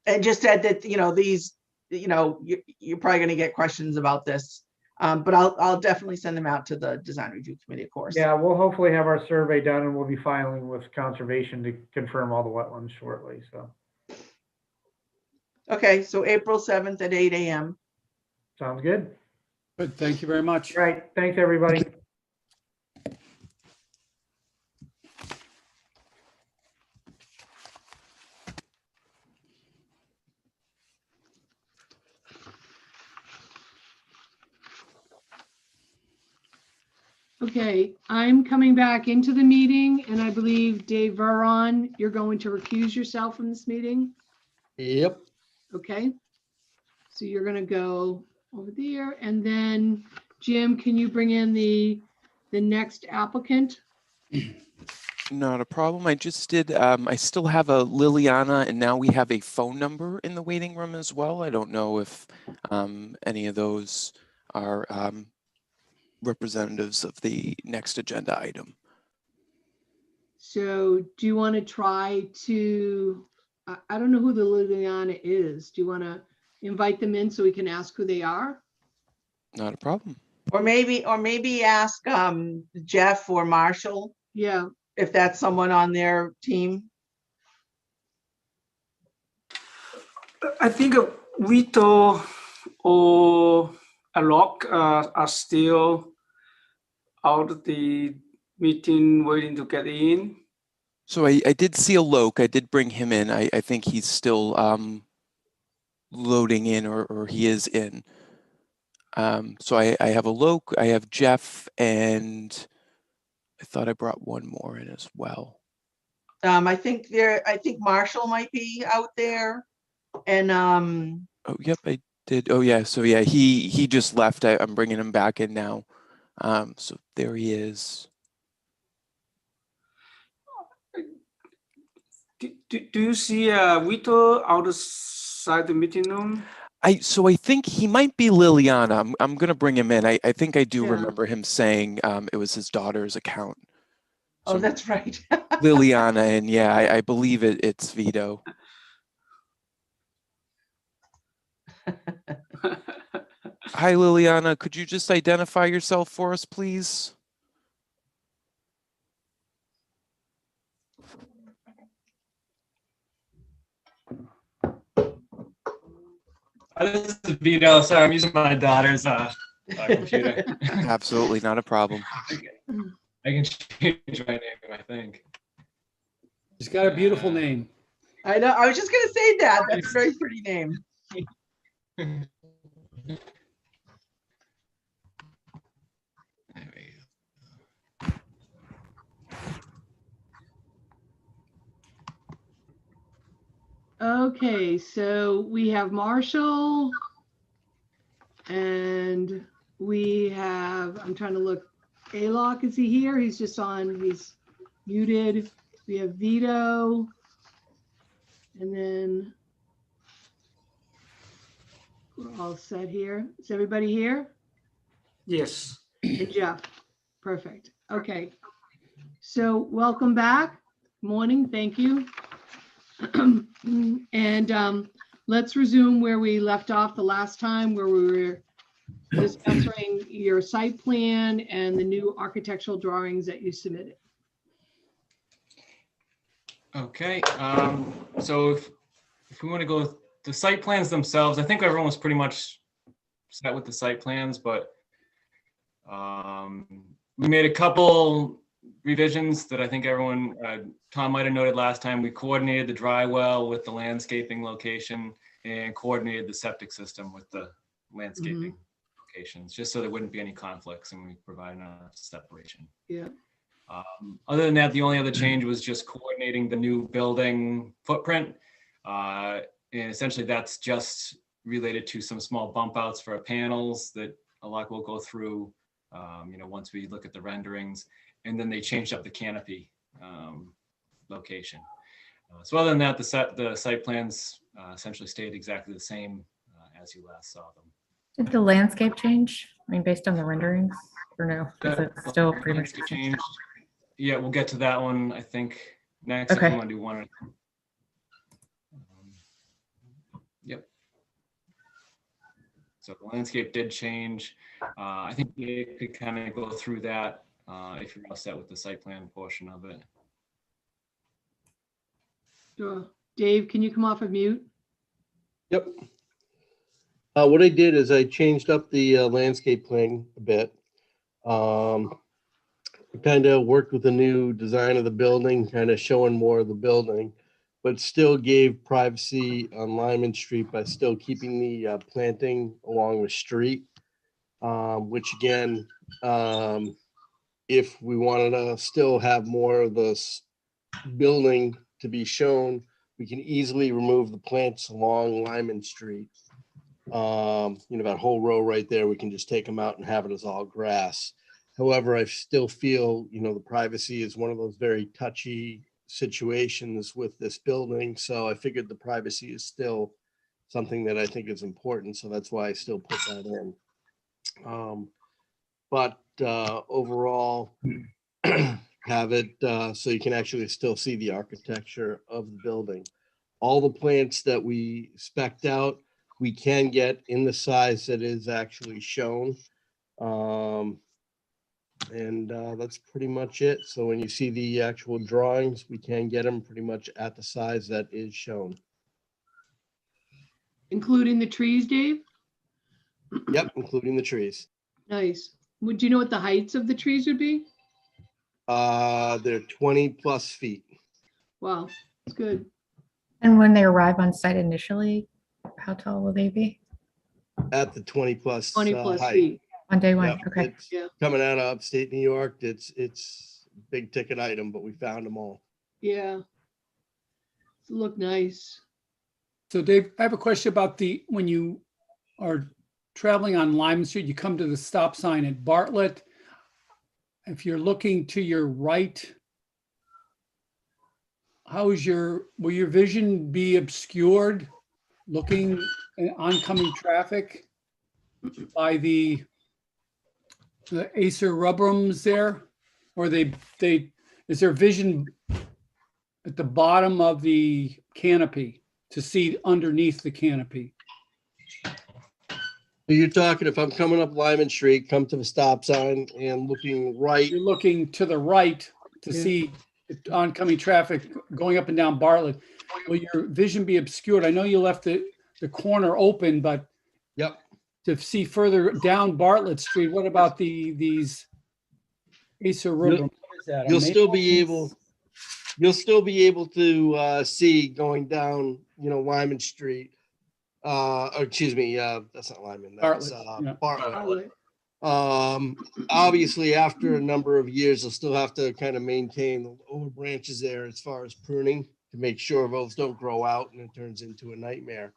And just said that, these, you're probably gonna get questions about this. But I'll definitely send them out to the design review committee, of course. Yeah, we'll hopefully have our survey done and we'll be filing with conservation to confirm all the wetlands shortly, so. Okay, so April 7th at 8 a.m. Sounds good. Good, thank you very much. All right, thanks, everybody. Okay, I'm coming back into the meeting, and I believe Dave Veron, you're going to recuse yourself from this meeting, Yep. okay? So you're gonna go over there, and then Jim, can you bring in the next applicant? Not a problem. I just did, I still have a Liliana, and now we have a phone number in the waiting room as well. I don't know if any of those are representatives of the next agenda item. So do you want to try to, I don't know who the Liliana is. Do you want to invite them in so we can ask who they are? Not a problem. Or maybe ask Jeff or Marshall Yeah, if that's someone on their team. I think Vito or Alok are still out of the meeting waiting to get in. So I did see Alok. I did bring him in. I think he's still loading in, or he is in. So I have Alok, I have Jeff, and I thought I brought one more in as well. I think Marshall might be out there. And Oh, yep, I did. Oh, yeah. So yeah, he just left. I'm bringing him back in now. So there he is. Do you see Vito outside the meeting room? So I think he might be Liliana. I'm gonna bring him in. I think I do Yeah. remember him saying it was his daughter's account. oh, So that's right. Liliana, and yeah, I believe it's Vito. Hi, Liliana. Could you just identify yourself for us, please? This is Vito. Sorry, I'm using my daughter's computer. Absolutely not a problem. I can change my name, I think. He's got a beautiful name. I know, I was just gonna say that. That's a very pretty name. There we go. Okay, so we have Marshall. And we have, I'm trying to look, Alok, is he here? He's just on, he's muted. We have Vito. And then we're all set here. Is everybody here? Yes. And Jeff, perfect. Okay. So welcome back. Morning, thank you. And let's resume where we left off the last time, where we were discussing your site plan and the new architectural drawings that you submitted. Okay, so if we want to go with the site plans themselves, I think everyone was pretty much set with the site plans, but we made a couple revisions that I think everyone, Tom might have noted last time. We coordinated the dry well with the landscaping location and coordinated the septic system with the landscaping locations, just so there wouldn't be any conflicts and we provide enough separation. Yeah. Other than that, the only other change was just coordinating the new building footprint. And essentially that's just related to some small bump outs for panels that a lot will go through, once we look at the renderings. And then they changed up the canopy location. So other than that, the site plans essentially stayed exactly the same as you last saw them. Did the landscape change? I mean, based on the renderings, or no? Is it still pretty much the same? Changed. Yeah, we'll get to that one, I think, next. Okay. If you want to do one. Yep. So the landscape did change. I think you could kind of go through that if you're all set with the site plan portion of it. Sure. Dave, can you come off of mute? Yep. What I did is I changed up the landscape plan a bit. Kind of worked with the new design of the building, kind of showing more of the building, but still gave privacy on Lyman Street by still keeping the planting along the street, which again, if we wanted to still have more of this building to be shown, we can easily remove the plants along Lyman Street. That whole row right there, we can just take them out and have it as all grass. However, I still feel, the privacy is one of those very touchy situations with this building. So I figured the privacy is still something that I think is important. So that's why I still put that in. But overall, have it so you can actually still see the architecture of the building. All the plants that we spec'd out, we can get in the size that is actually shown. And that's pretty much it. So when you see the actual drawings, we can get them pretty much at the size that is shown. Including the trees, Dave? Yep, including the trees. Nice. Would you know what the heights of the trees would be? They're 20+ feet. Wow, that's good. And when they arrive on site initially, how tall will they be? At the 20+ 20+ height. feet. On day one, Yep, okay. it's Yeah. coming out of upstate New York. It's big ticket item, but we found them all. Yeah. Look nice. So Dave, I have a question about when you are traveling on Lyman Street, you come to the stop sign at Bartlett. If you're looking to your right, will your vision be obscured looking at oncoming traffic by the Acer rubrums there? Or is there vision at the bottom of the canopy to see underneath the canopy? So you're talking, if I'm coming up Lyman Street, come to the stop sign and looking right. You're looking to the right to see oncoming traffic going up and down Bartlett. Will your vision be obscured? I know you left the corner open, but Yep. To see further down Bartlett Street, what about these Acer River? What is that, a You'll still be maple? able to see going down, Lyman Street. Or excuse me, that's not Lyman, that's Bartlett, yeah. Bartlett. Obviously, after a number of years, they'll still have to kind of maintain the lower branches there as far as pruning to make sure those don't grow out and it turns into a nightmare.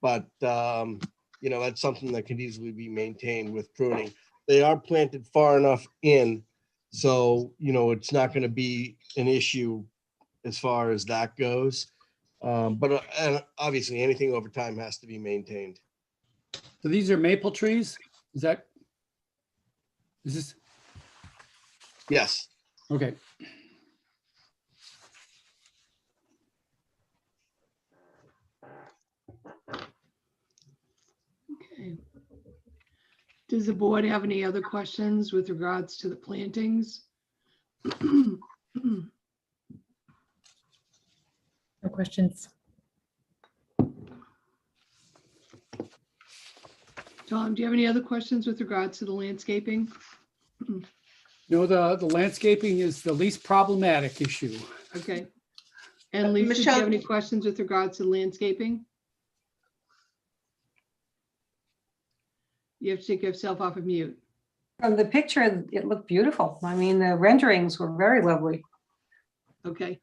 But, that's something that can easily be maintained with pruning. They are planted far enough in, so, it's not going to be an issue as far as that goes. But and obviously, anything over time has to be maintained. So these are maple trees? Is this? Yes. Okay. Okay. Does the board have any other questions with regards to the plantings? No questions. Tom, do you have any other questions with regards to the landscaping? No, the landscaping is the least problematic issue. Okay. And Lisa, do you Michelle- have any questions with regards to landscaping? You have to take yourself off of mute. From the picture, it looked beautiful. I mean, the renderings were very lovely. Okay.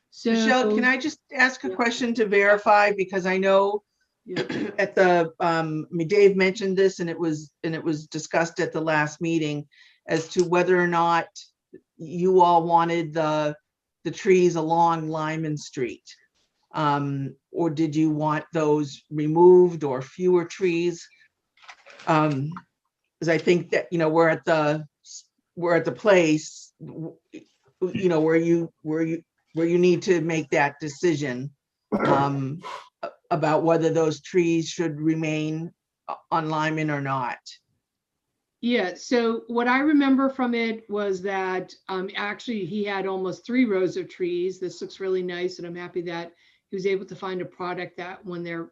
So. Michelle, can I just ask a question to verify? Because I know Yeah. at the, Dave mentioned this and it was discussed at the last meeting as to whether or not you all wanted the trees along Lyman Street. Or did you want those removed or fewer trees? Because I think that, we're at the place, where you need to make that decision about whether those trees should remain on Lyman or not. Yeah, so what I remember from it was that actually he had almost 3 rows of trees. This looks really nice, and I'm happy that he was able to find a product that when they're,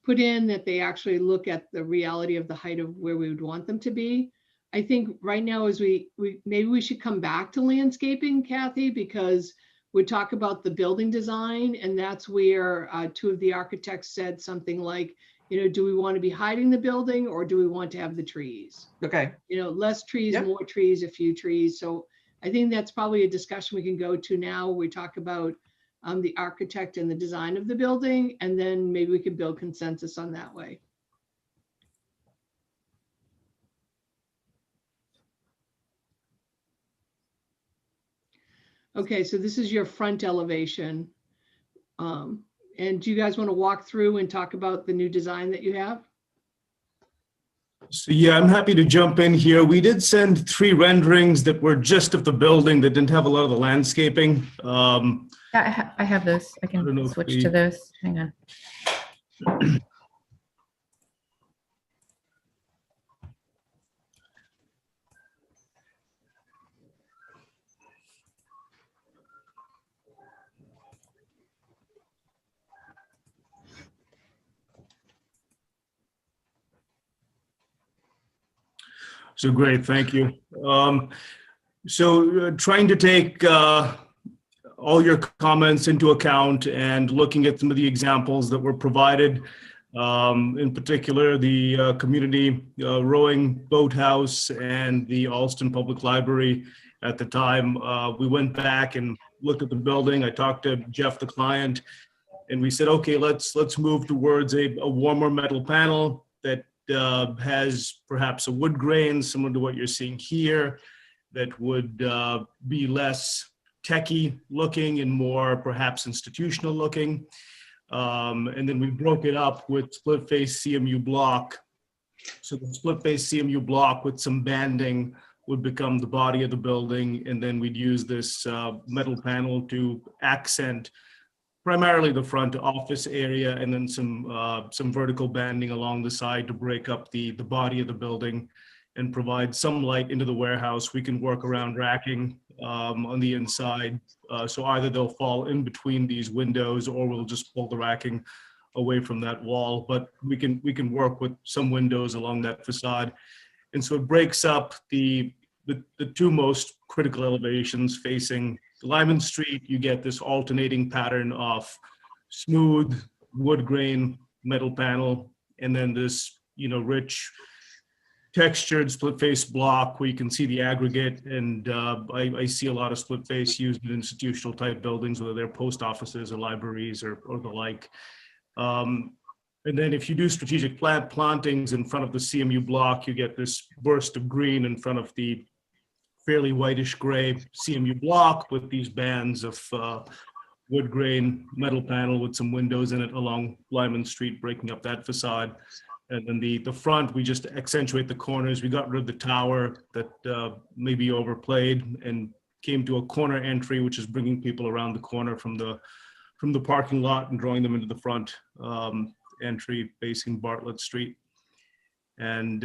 put in, that they actually look at the reality of the height of where we would want them to be. I think right now as maybe we should come back to landscaping, Kathy, because we talk about the building design, and that's where 2 of the architects said something like, do we want to be hiding the building or do we want to have the trees? Okay, Less trees, Yep. more trees, a few trees. So I think that's probably a discussion we can go to now. We talk about the architect and the design of the building, and then maybe we could build consensus on that way. Okay, so this is your front elevation. And do you guys want to walk through and talk about the new design that you have? So yeah, I'm happy to jump in here. We did send 3 renderings that were just of the building that didn't have a lot of the landscaping. Yeah, I have those. I don't know can if switch we- to those. Hang on. So great, thank you. Trying to take all your comments into account and looking at some of the examples that were provided, in particular, the community rowing boathouse and the Alston Public Library. At the time, we went back and looked at the building. I talked to Jeff, the client, and we said, okay, let's move towards a warmer metal panel that has perhaps a wood grain similar to what you're seeing here, that would be less techy looking and more perhaps institutional looking. And then we broke it up with split face CMU block. So the split face CMU block with some banding would become the body of the building. And then we'd use this metal panel to accent primarily the front office area, and then some vertical banding along the side to break up the body of the building and provide some light into the warehouse. We can work around racking on the inside. So either they'll fall in between these windows or we'll just pull the racking away from that wall, but we can work with some windows along that facade. And so it breaks up the two most critical elevations facing Lyman Street. You get this alternating pattern of smooth wood grain metal panel, and then this, rich textured split face block where you can see the aggregate. And I see a lot of split face used in institutional type buildings, whether they're post offices or libraries or the like. And then if you do strategic plantings in front of the CMU block, you get this burst of green in front of the fairly whitish gray CMU block with these bands of wood grain metal panel with some windows in it along Lyman Street, breaking up that facade. And then the front, we just accentuate the corners. We got rid of the tower that may be overplayed and came to a corner entry, which is bringing people around the corner from the parking lot and drawing them into the front entry facing Bartlett Street. And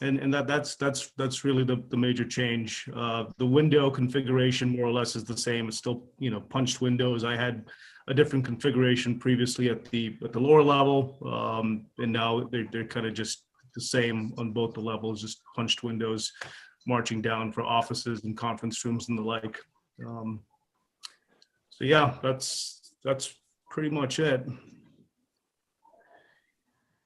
that's really the major change. The window configuration more or less is the same. It's still, punched windows. I had a different configuration previously at the lower level, and now they're kind of just the same on both the levels, just punched windows marching down for offices and conference rooms and the like. So yeah, that's pretty much it.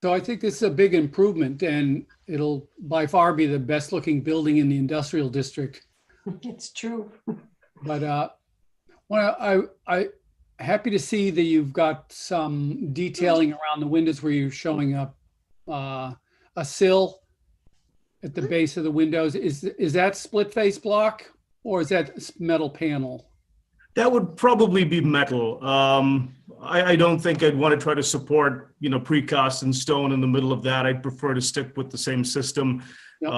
So I think this is a big improvement, and it'll by far be the best looking building in the industrial district. It's true. But I happy to see that you've got some detailing around the windows where you're showing up a sill at the base of the windows. Is that split face block or is that metal panel? That would probably be metal. I don't think I'd want to try to support, precast and stone in the middle of that. I'd prefer to stick with the same system. Yep.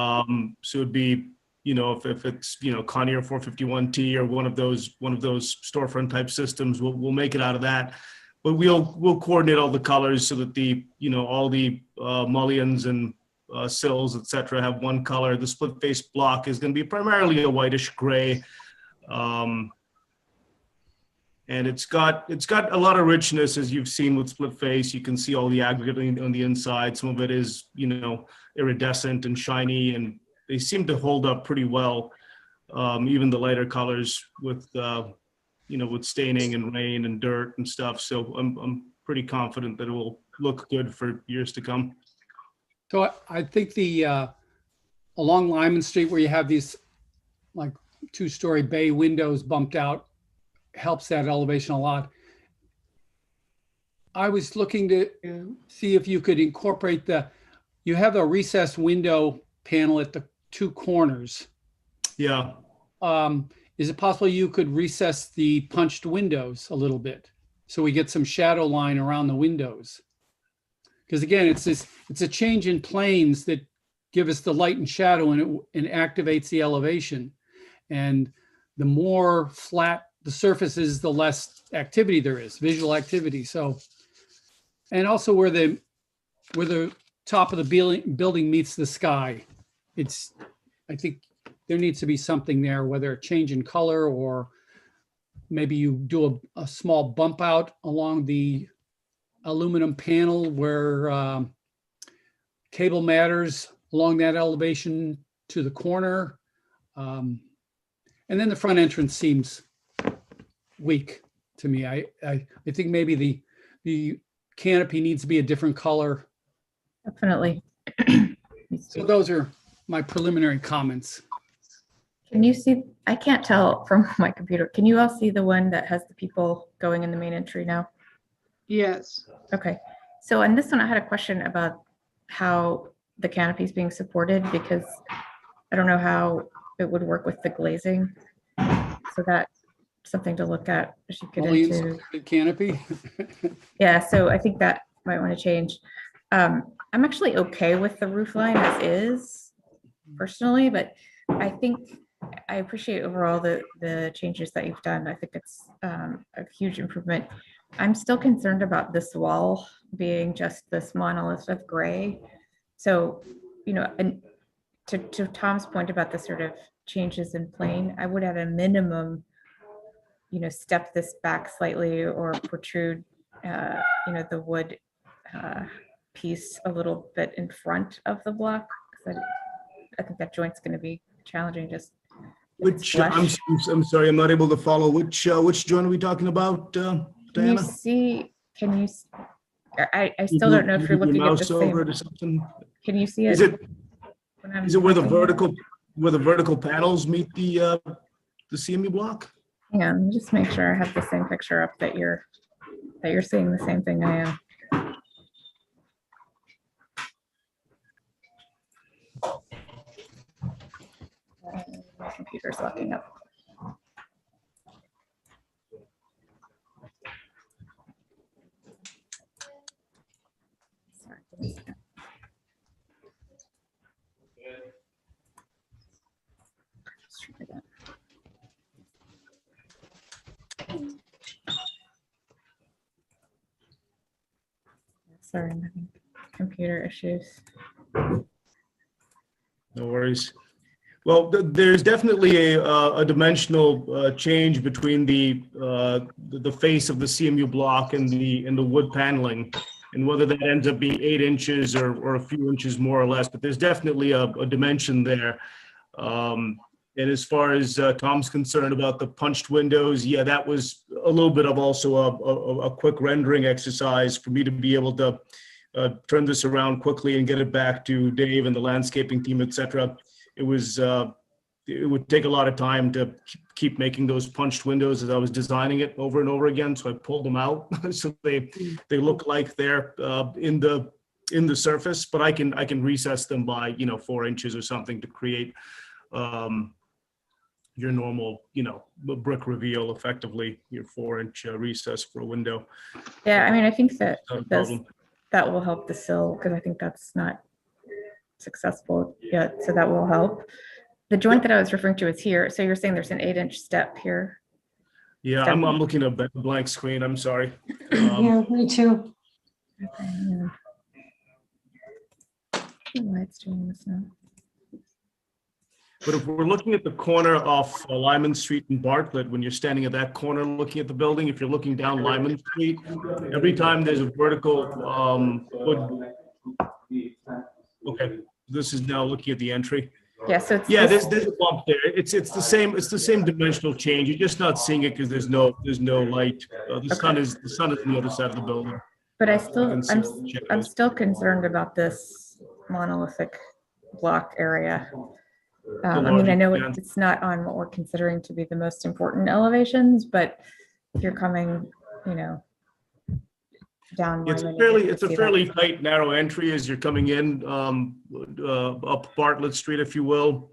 So it'd be, if it's, Conair 451T or one of those storefront type systems, we'll make it out of that. But we'll coordinate all the colors so that the, all the mullions and sills, et cetera, have one color. The split face block is going to be primarily a whitish gray. And it's got a lot of richness, as you've seen with split face. You can see all the aggregate on the inside. Some of it is, iridescent and shiny, and they seem to hold up pretty well. Even the lighter colors with, with staining and rain and dirt and stuff. So I'm pretty confident that it will look good for years to come. So I think along Lyman Street where you have these like 2-story bay windows bumped out helps that elevation a lot. I was looking to see if you could incorporate you have a recessed window panel at the 2 corners. Yeah. Is it possible you could recess the punched windows a little bit so we get some shadow line around the windows? Because again, it's a change in planes that give us the light and shadow, and it activates the elevation. And the more flat the surface is, the less activity there is, visual activity. So, and also where the top of the building meets the sky, I think there needs to be something there, whether a change in color or maybe you do a small bump out along the aluminum panel where cable matters along that elevation to the corner. And then the front entrance seems weak to me. I think maybe the canopy needs to be a different color. Definitely. So those are my preliminary comments. Can you see, I can't tell from my computer. Can you all see the one that has the people going in the main entry now? Yes. Okay. So on this one, I had a question about how the canopy is being supported, because I don't know how it would work with the glazing. So that's something to look at as you get into the canopy. Yeah, so I think that might want to change. I'm actually okay with the roof line as is personally, but I think I appreciate overall the changes that you've done. I think it's a huge improvement. I'm still concerned about this wall being just this monolith of gray. So, and to Tom's point about the sort of changes in plane, I would at a minimum, step this back slightly or protrude the wood piece a little bit in front of the block. 'Cause I think that joint's going to be challenging. Just if it's Which, I'm sorry, I'm not able to follow. Which joint are we talking about, Can you Diana? see? Can you? I still don't know if you're looking at the Mouse over it same. or something? Can you see it? Is it when I'm is it where the typing it? vertical panels meet the CMU block? Yeah, let me just make sure I have the same picture up that you're seeing the same thing I am. My computer's locking up. Sorry, give me a second. Let's try again. Sorry, I'm having computer issues. No worries. Well, there's definitely a dimensional change between the face of the CMU block and the wood paneling, and whether that ends up being 8 inches or a few inches more or less. But there's definitely a dimension there. And as far as Tom's concerned about the punched windows, yeah, that was a little bit of also a quick rendering exercise for me to be able to turn this around quickly and get it back to Dave and the landscaping team, et cetera. It would take a lot of time to keep making those punched windows as I was designing it over and over again. So I pulled them out so they look like they're in the surface, but I can recess them by 4 inches or something to create your normal brick reveal, effectively your 4-inch recess for a window. Yeah, I mean, I think that Not a problem. that will help the sill because I think that's not successful yet, so that will help. The joint that I was referring to is here. So you're saying there's an 8-inch step here. Yeah, I'm looking at a blank screen. I'm sorry. Yeah, me too. Okay, yeah. I don't know why it's doing this now. But if we're looking at the corner off Lyman Street and Bartlett, when you're standing at that corner looking at the building, if you're looking down Lyman Street, every time there's a vertical wood. Okay, this is now looking at the entry. Yeah, so it's Yeah, this- there's a bump there. It's the same dimensional change. You're just not seeing it because there's no light. The sun is on the other side of the building. But You can I'm see still concerned about this monolithic block area. I mean, I larger know plan. it's not on what we're considering to be the most important elevations, but if you're coming, down. It's Lyman, you a can see fairly that. tight, narrow entry as you're coming in up Bartlett Street, if you will.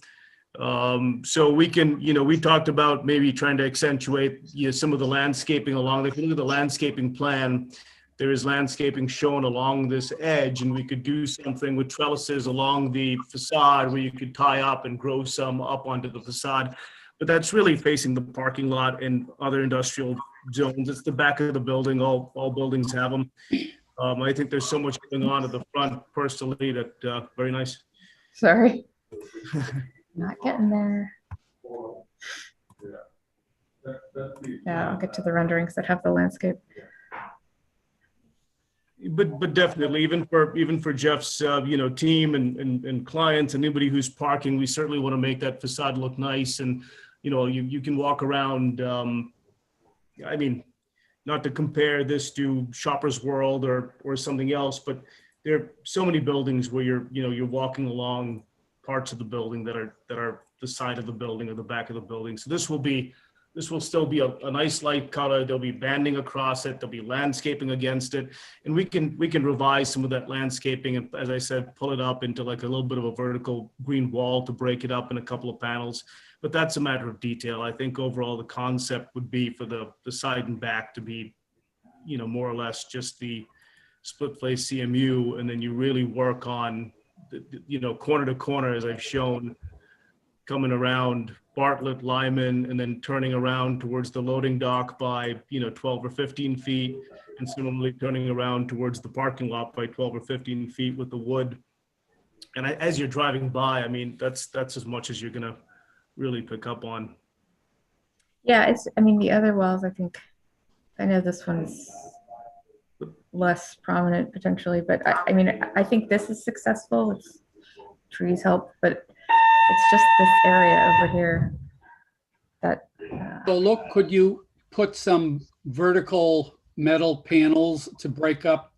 So we can, we talked about maybe trying to accentuate some of the landscaping along. If you look at the landscaping plan, there is landscaping shown along this edge, and we could do something with trellises along the facade where you could tie up and grow some up onto the facade. But that's really facing the parking lot and other industrial zones. It's the back of the building. All buildings have them. I think there's so much going on at the front personally that very nice. Sorry. Not getting there. Yeah, I'll get to the renderings that have the landscape. But definitely, even for Jeff's team and clients and anybody who's parking, we certainly want to make that facade look nice. And you can walk around. I mean, not to compare this to Shoppers World or something else, but there are so many buildings where you're walking along parts of the building that are the side of the building or the back of the building. So this will still be a nice light color. There'll be banding across it. There'll be landscaping against it. And we can revise some of that landscaping and, as I said, pull it up into like a little bit of a vertical green wall to break it up in a couple of panels. But that's a matter of detail. I think overall the concept would be for the side and back to be, more or less just the split face CMU. And then you really work on, corner to corner, as I've shown, coming around Bartlett, Lyman, and then turning around towards the loading dock by 12 or 15 feet, and similarly turning around towards the parking lot by 12 or 15 feet with the wood. And as you're driving by, I mean, that's as much as you're gonna really pick up on. Yeah, the other walls, I know this one's less prominent potentially, but I mean, I think this is successful. It's trees help, but it's just this area over here that. So look, could you put some vertical metal panels to break up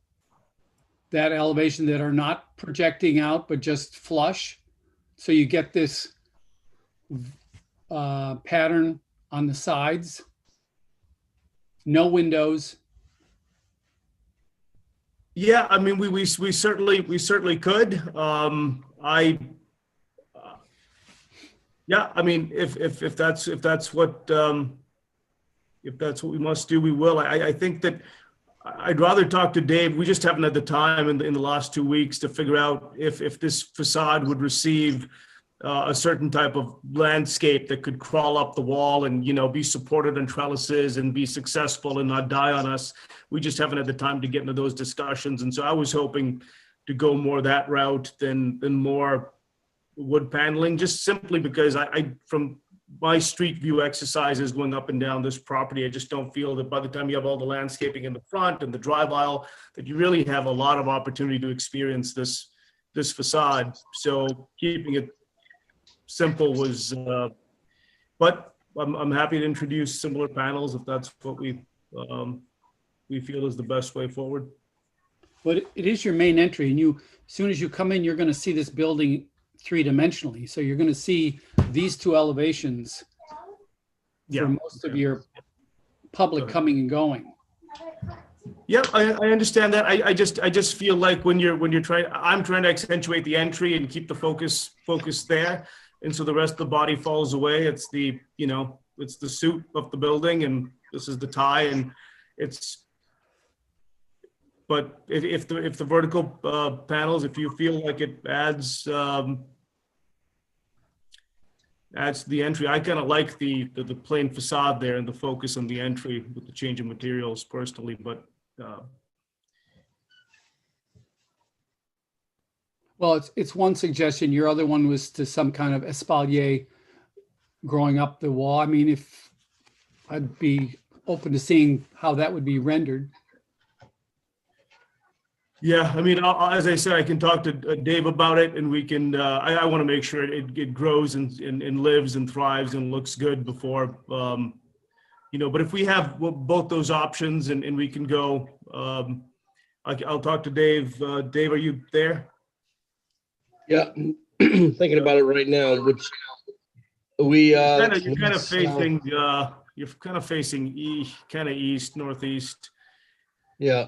that elevation that are not projecting out, but just flush? So you get this pattern on the sides, no windows. Yeah, I mean, we certainly could. Yeah, I mean, if that's what we must do, we will. I think that I'd rather talk to Dave. We just haven't had the time in the last 2 weeks to figure out if this facade would receive a certain type of landscape that could crawl up the wall and, be supported on trellises and be successful and not die on us. We just haven't had the time to get into those discussions. And so I was hoping to go more that route than more wood paneling, just simply because I from my street view exercises going up and down this property, I just don't feel that by the time you have all the landscaping in the front and the drive aisle, that you really have a lot of opportunity to experience this facade. So keeping it simple was, but I'm happy to introduce similar panels if that's what we feel is the best way forward. But it is your main entry, and as soon as you come in, you're going to see this building three-dimensionally. So you're going to see these two elevations for most of your public coming and going. Yeah, I understand that. I just feel like when you're trying, I'm trying to accentuate the entry and keep the focus there, and so the rest of the body falls away. It's the it's the suit of the building, and this is the tie, and it's. But if the vertical panels, if you feel like it adds to the entry, I kind of like the plain facade there and the focus on the entry with the change of materials personally, but. Well, it's one suggestion. Your other one was to some kind of espalier growing up the wall. I mean, if I'd be open to seeing how that would be rendered. Yeah, I mean, as I said, I can talk to Dave about it, and we can. I want to make sure it grows and lives and thrives and looks good before, But if we have both those options and we can go, I'll talk to Dave. Dave, are you there? Yeah, thinking about it right now. Which we you're kind of facing. You're kind of facing east, northeast. Yeah.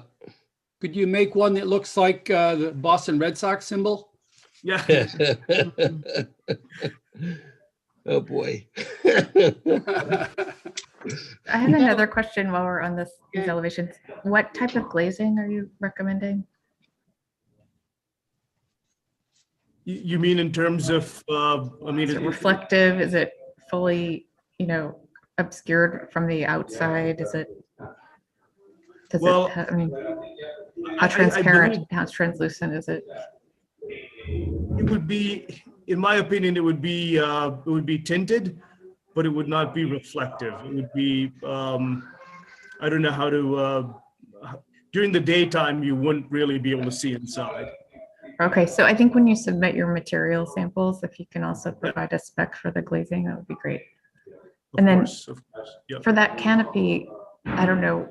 Could you make one that looks like the Boston Red Sox symbol? Yeah. Oh, boy. I have another question while we're on these elevations. What type of glazing are you recommending? You mean in terms of, Is it reflective? Is it fully, obscured from the outside? Is it, how transparent, how translucent is it? It would be, in my opinion, it would be tinted, but it would not be reflective. It would be, I don't know how to, during the daytime, you wouldn't really be able to see inside. Okay, so I think when you submit your material samples, if you can also provide a spec for the glazing, that would be great. And then for that canopy, I don't know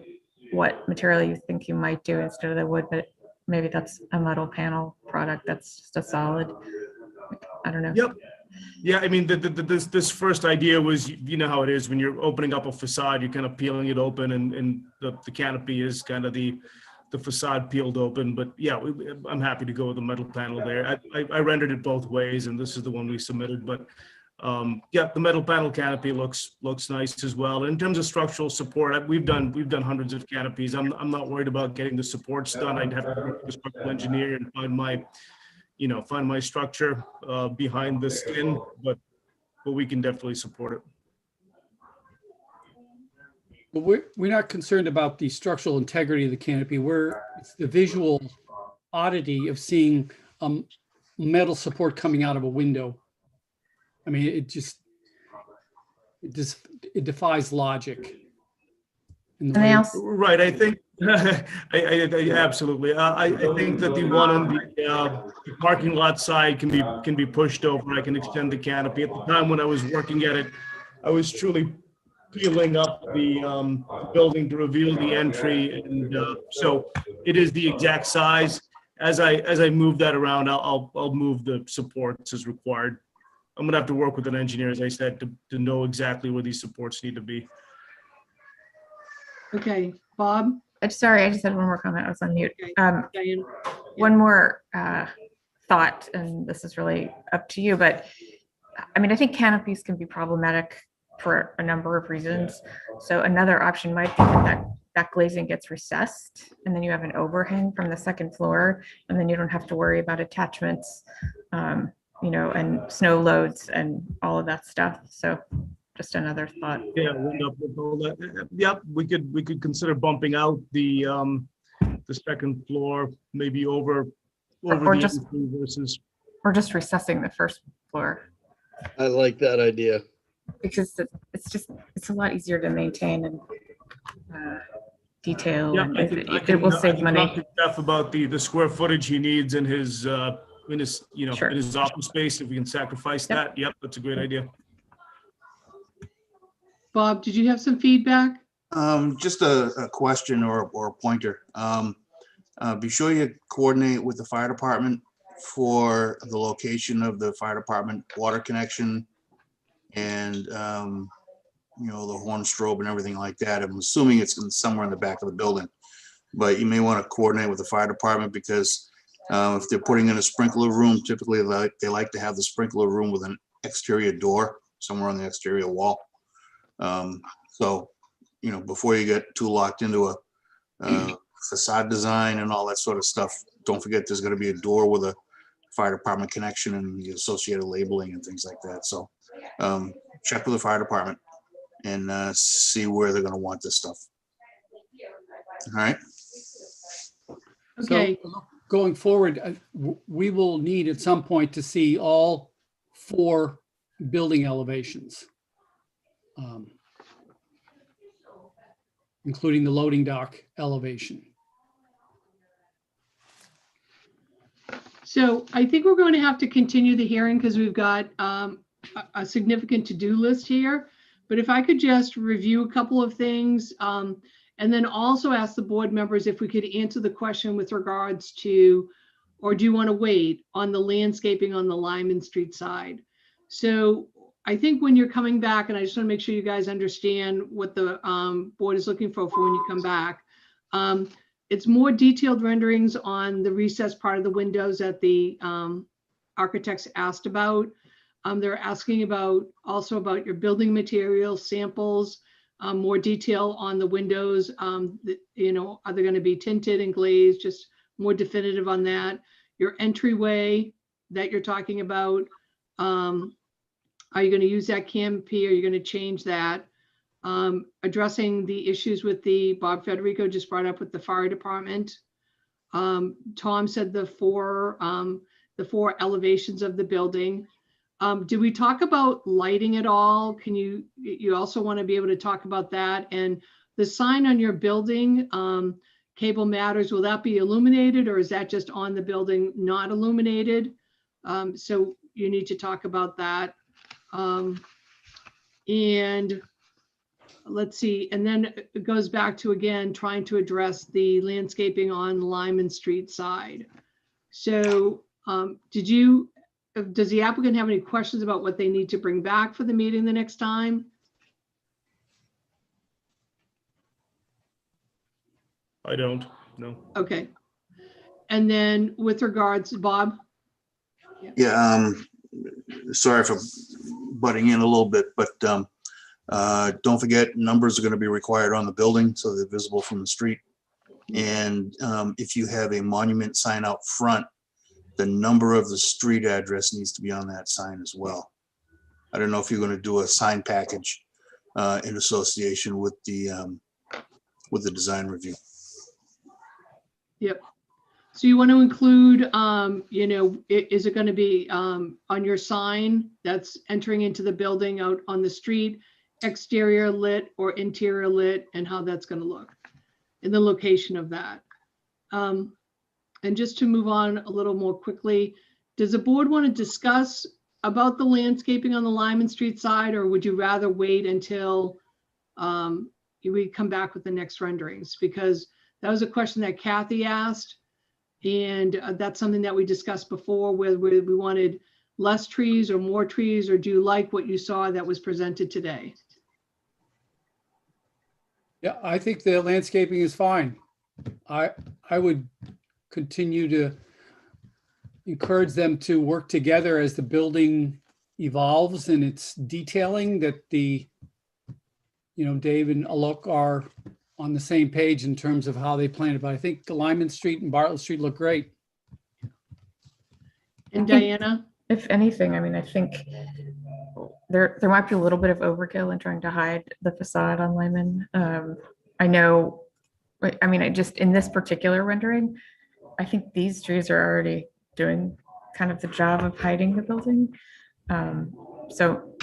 what material you think you might do instead of the wood, but maybe that's a metal panel product that's just a solid. I don't know. Yep. Yeah, I mean, this first idea was, how it is when you're opening up a facade, you're kind of peeling it open, and the canopy is kind of the facade peeled open. But yeah, I'm happy to go with the metal panel there. I rendered it both ways, and this is the one we submitted. But yeah, the metal panel canopy looks nice as well. And in terms of structural support, we've done hundreds of canopies. I'm not worried about getting the supports done. I'd have to work with a structural engineer and find my structure behind the skin, but we can definitely support it. But we're not concerned about the structural integrity of the canopy. It's the visual oddity of seeing metal support coming out of a window. I mean, it defies logic. in the And they way- also, Right, I think, absolutely. I think that the one on the parking lot side can be pushed over. I can extend the canopy. At the time when I was working at it, I was truly peeling up the building to reveal the entry, and so it is the exact size. As I move that around, I'll move the supports as required. I'm gonna have to work with an engineer, as I said, to know exactly where these supports need to be. Okay, Bob? sorry, I just had one more comment. I was on mute. Okay. Um, Diane? one more thought, and this is really up to you, but I mean, I think canopies can be problematic for a number of reasons. So another option might be that glazing gets recessed and then you have an overhang from the second floor, and then you don't have to worry about attachments, you know, and snow loads and all of that stuff. So just another thought. Yeah, wind up with all that. Yep, we could consider bumping out the second floor, maybe over Or the just- entry versus. Or just recessing the first floor, I like that idea. because it's a lot easier to maintain and detail, Yeah, and I it will I save can money. talk to Jeff about the square footage he needs in his you know, Sure. in his office space. If we can sacrifice Yep. that, yep, that's a great idea. Bob, did you have some feedback? Just a question or a pointer. Be sure you coordinate with the fire department for the location of the fire department water connection and, you know, the horn strobe and everything like that. I'm assuming it's somewhere in the back of the building, but you may want to coordinate with the fire department because if they're putting in a sprinkler room, typically they like to have the sprinkler room with an exterior door somewhere on the exterior wall. So, you know, before you get too locked into a facade design and all that sort of stuff, don't forget there's going to be a door with a fire department connection and the associated labeling and things like that. So check with the fire department and see where they're going to want this stuff. All right. Okay, So going forward, we will need at some point to see all 4 building elevations, including the loading dock elevation. so I think we're going to have to continue the hearing because we've got a significant to-do list here. But if I could just review a couple of things, and then also ask the board members if we could answer the question with regards to, or do you want to wait on the landscaping on the Lyman Street side? So I think when you're coming back, and I just want to make sure you guys understand what the board is looking for when you come back. It's more detailed renderings on the recessed part of the windows that the architects asked about. They're asking about also about your building materials, samples, more detail on the windows. You know, are they going to be tinted and glazed? Just more definitive on that. Your entryway that you're talking about. Are you going to use that canopy? Are you going to change that? Addressing the issues with Bob Federico just brought up with the fire department. Tom said the four elevations of the building. Did we talk about lighting at all? Can you also want to be able to talk about that? And the sign on your building, Cable Matters, will that be illuminated or is that just on the building, not illuminated? So you need to talk about that. And let's see, and then it goes back to, again, trying to address the landscaping on Lyman Street side. So does the applicant have any questions about what they need to bring back for the meeting the next time? I don't, no. Okay. And then with regards, Bob? Yeah, sorry for butting in a little bit, but don't forget numbers are going to be required on the building so they're visible from the street. And if you have a monument sign out front, the number of the street address needs to be on that sign as well. I don't know if you're going to do a sign package in association with the design review. Yep. So you want to include, you know, is it going to be on your sign that's entering into the building out on the street? exterior lit or interior lit and how that's going to look and the location of that. And just to move on a little more quickly, does the board want to discuss about the landscaping on the Lyman Street side, or would you rather wait until we come back with the next renderings? Because that was a question that Kathy asked. And that's something that we discussed before, where we wanted less trees or more trees, or do you like what you saw that was presented today? Yeah, I think the landscaping is fine. I would continue to encourage them to work together as the building evolves and its detailing, that Dave and Alok are on the same page in terms of how they plan it. But I think Lyman Street and Bartlett Street look great. And Diana? If anything, I mean, I think there might be a little bit of overkill in trying to hide the facade on Lyman. I know, I mean, just in this particular rendering, I think these trees are already doing kind of the job of hiding the building. So,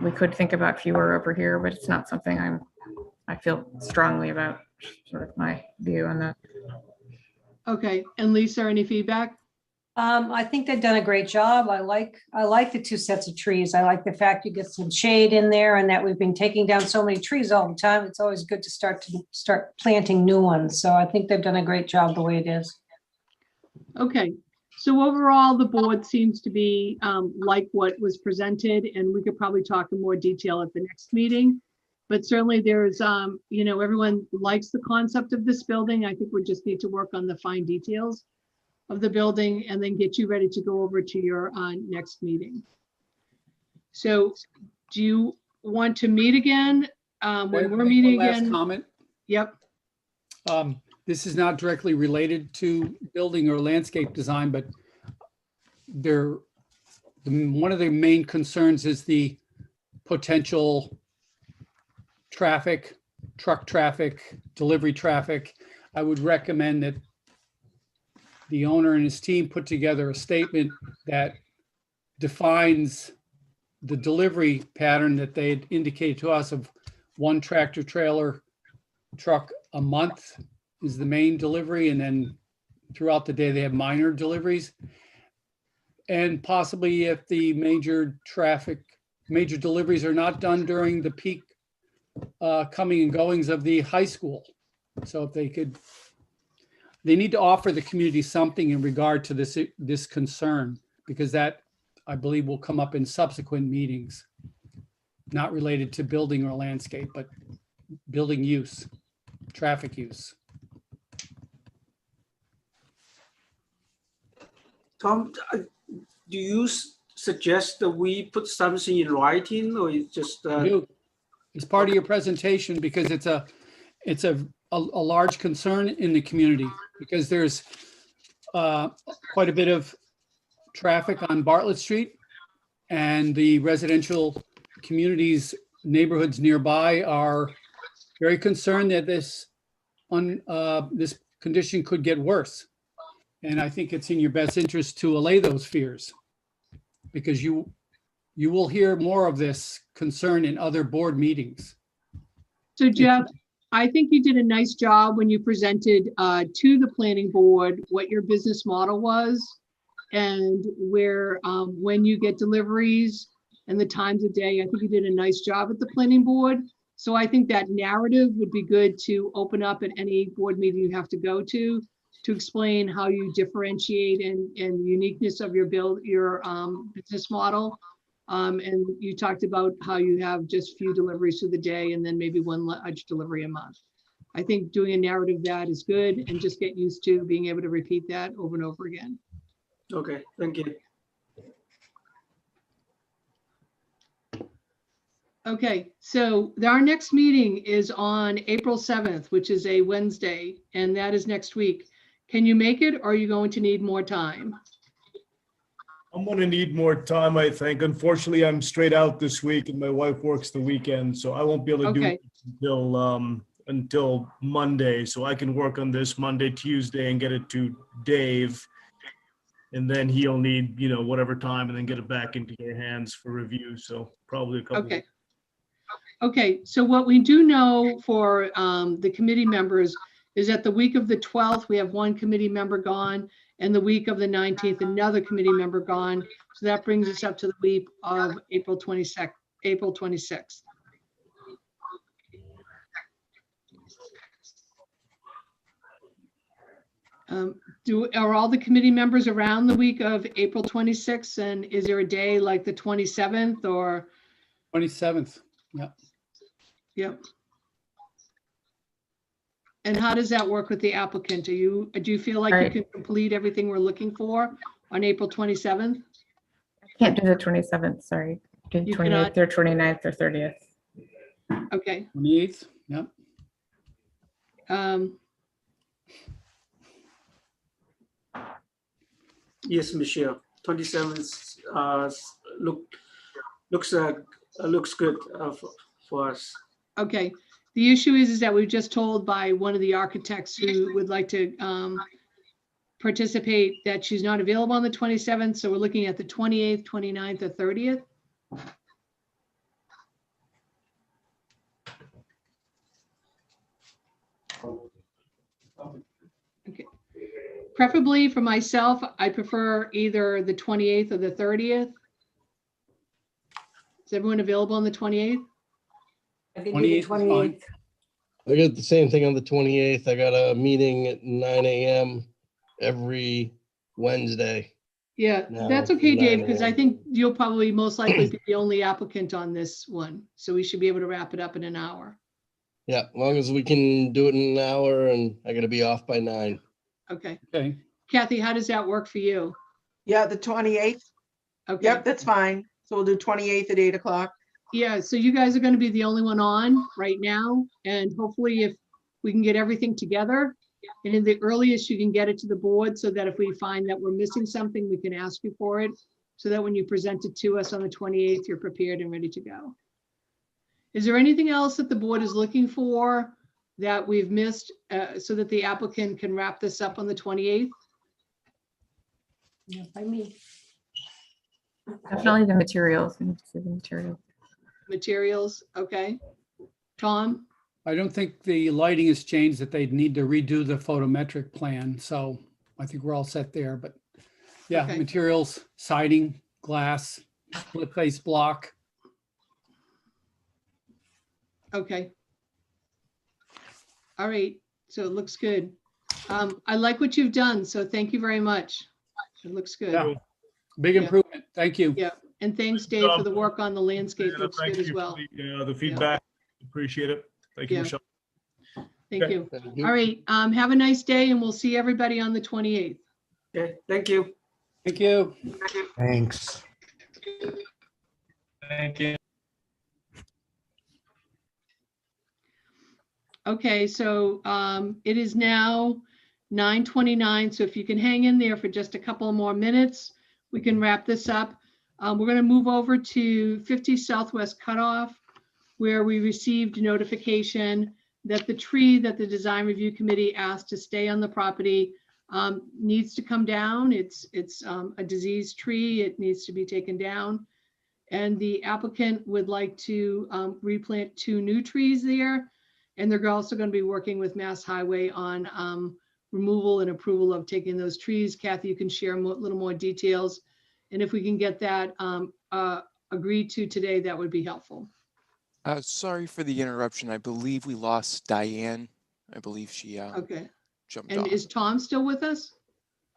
we could think about fewer over here, but it's not something I feel strongly about, sort of my view on that. Okay, and Lisa, any feedback? I think they've done a great job. I like the two sets of trees. I like the fact you get some shade in there, and that we've been taking down so many trees all the time. It's always good to start planting new ones. So I think they've done a great job the way it is. Okay, so overall, the board seems to be like what was presented, and we could probably talk in more detail at the next meeting. But certainly there's, everyone likes the concept of this building. I think we just need to work on the fine details of the building and then get you ready to go over to your next meeting. So do you want to meet again? When we're meeting One last again? comment. Yep. This is not directly related to building or landscape design, but one of the main concerns is the potential traffic, truck traffic, delivery traffic. I would recommend that the owner and his team put together a statement that defines the delivery pattern that they had indicated to us of one tractor trailer truck a month is the main delivery, and then throughout the day they have minor deliveries. And possibly if the major deliveries are not done during the peak coming and goings of the high school. So if they need to offer the community something in regard to this concern, because that, I believe, will come up in subsequent meetings, not related to building or landscape, but building use, traffic use. Tom, do you suggest that we put something in writing, or it's just? It's part of your presentation, because it's a large concern in the community, because there's quite a bit of traffic on Bartlett Street, and the residential communities, neighborhoods nearby are very concerned that this condition could get worse. And I think it's in your best interest to allay those fears, because you will hear more of this concern in other board meetings. So Jeff, I think you did a nice job when you presented to the planning board what your business model was, and where when you get deliveries and the times of day. I think you did a nice job at the planning board. So I think that narrative would be good to open up at any board meeting you have to go to explain how you differentiate and uniqueness of your business model. And you talked about how you have just few deliveries through the day and then maybe one large delivery a month. I think doing a narrative that is good, and just get used to being able to repeat that over and over again. Okay, thank you. Okay, so our next meeting is on April 7th, which is a Wednesday, and that is next week. Can you make it, or are you going to need more time? I'm gonna need more time, I think. Unfortunately, I'm straight out this week and my wife works the weekend, so I won't be able to do Okay. it until Monday. So I can work on this Monday, Tuesday, and get it to Dave. And then he'll need, whatever time, and then get it back into your hands for review. So probably a couple. Okay. Okay, so what we do know for the committee members is that the week of the 12th, we have one committee member gone, and the week of the 19th, another committee member gone. So that brings us up to the week of April 22nd, April 26th. Are all the committee members around the week of April 26th? And is there a day like the 27th or? 27th, yeah. Yep. And how does that work with the applicant? Do you feel like you Right. can complete everything we're looking for on April 27th? Can't do the 27th, sorry. Do You 28th or 29th or 30th. Okay. 28th, yep. Yes, Michelle, 27th looks good for us. Okay. The issue is that we've just told by one of the architects who would like to participate that she's not available on the 27th. So we're looking at the 28th, 29th, or 30th. Okay. Preferably for myself, I prefer either the 28th or the 30th. Is everyone available on the 28th? I can do the 28th. I got the same thing on the 28th. I got a meeting at 9 a.m. every Wednesday. Yeah, No, that's okay, Dave, 9 because I a.m. think you'll probably most likely be the only applicant on this one. So we should be able to wrap it up in an hour. Yeah, as long as we can do it in an hour, and I gotta be off by 9. Okay. Okay. Kathy, how does that work for you? Yeah, the 28th. Okay. Yep, that's fine. So we'll do 28th at 8 o'clock. Yeah, so you guys are going to be the only one on right now. And hopefully if we can get everything together and in the earliest you can get it to the board so that if we find that we're missing something, we can ask you for it. So that when you present it to us on the 28th, you're prepared and ready to go. Is there anything else that the board is looking for that we've missed so that the applicant can wrap this up on the 28th? Yeah, by me. Definitely the materials. We need to see the materials. Materials, okay. Tom? I don't think the lighting has changed, that they'd need to redo the photometric plan. So I think we're all set there, but yeah, Okay. materials, siding, glass, split face block. Okay. All right, so it looks good. I like what you've done, so thank you very much. It looks good. Yeah. Big Yeah. improvement. Thank you. Yeah, and thanks, Dave, for the work on the landscape. Yeah, Looks thank good as you well. for the feedback. Appreciate it. Thank you, Yeah. Michelle. Thank Okay. you. Thank you. All right, have a nice day and we'll see everybody on the 28th. Okay, thank you. Thank you. Thanks. Thank you. Okay, so it is now 9:29, so if you can hang in there for just a couple more minutes, we can wrap this up. We're going to move over to 50 Southwest Cutoff, where we received notification that the tree that the Design Review Committee asked to stay on the property needs to come down. It's a diseased tree. It needs to be taken down. And the applicant would like to replant 2 new trees there. And they're also going to be working with Mass Highway on removal and approval of taking those trees. Kathy, you can share a little more details. And if we can get that agreed to today, that would be helpful. Sorry for the interruption. I believe we lost Diane. I believe she Okay. jumped And off. is Tom still with us?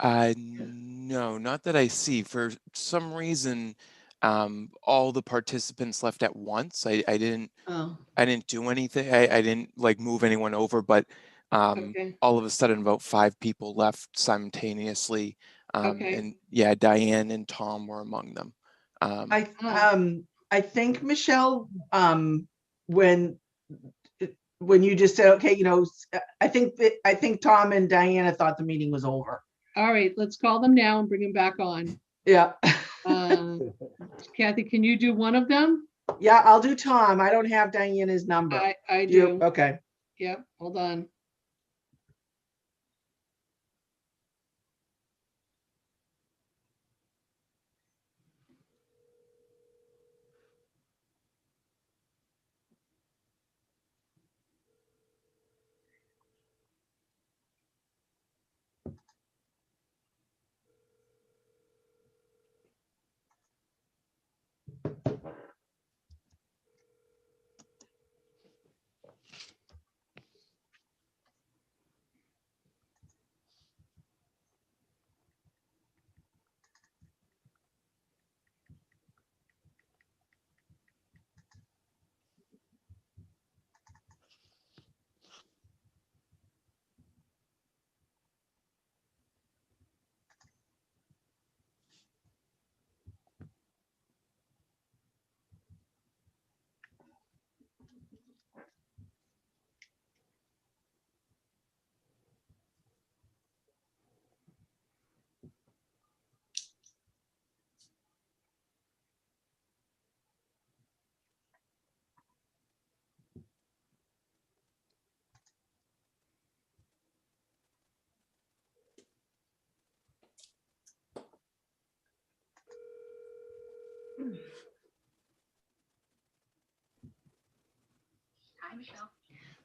No, not that I see. For some reason, all the participants left at once. I didn't Oh, I didn't do anything. I didn't like move anyone over, but okay. all of a sudden about 5 people left simultaneously. Okay. And yeah, Diane and Tom were among them. I think, Michelle, when you just said, okay, I think Tom and Diana thought the meeting was over. All right, let's call them now and bring them back on. Yeah. Kathy, can you do one of them? Yeah, I'll do Tom. I don't have Diana's number. I You- do. Okay. Yep, hold on.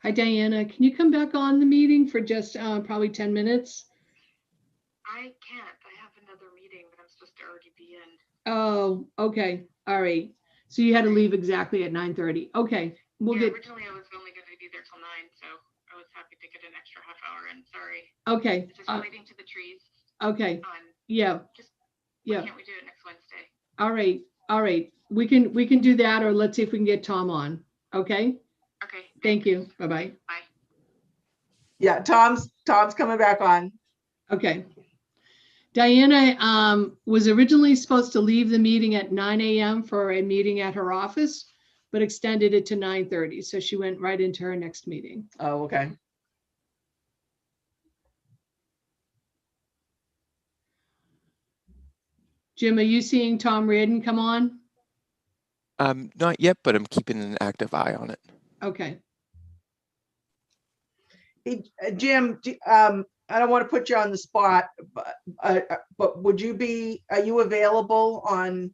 Hi, Diana. Can you come back on the meeting for just probably 10 minutes? I can't. I have another meeting that I'm supposed to already be in. Oh, okay. All right. So you had to leave exactly at 9:30. Okay, we'll get, Originally, I was only going to be there till 9, so I was happy to get an extra half hour in. Sorry. okay. It's just relating to the trees. Okay, On yeah, just yeah. can't we do it next Wednesday? All right, all right. We can do that, or let's see if we can get Tom on. Okay, Okay. thank you. Bye-bye. Bye. Yeah, Tom's coming back on. Okay. Diana was originally supposed to leave the meeting at 9 a.m. for a meeting at her office, but extended it to 9:30. So she went right into her next meeting. Oh, okay. Jim, are you seeing Tom Reardon come on? Not yet, but I'm keeping an active eye on it. Okay. Hey, Jim, I don't want to put you on the spot, but are you available on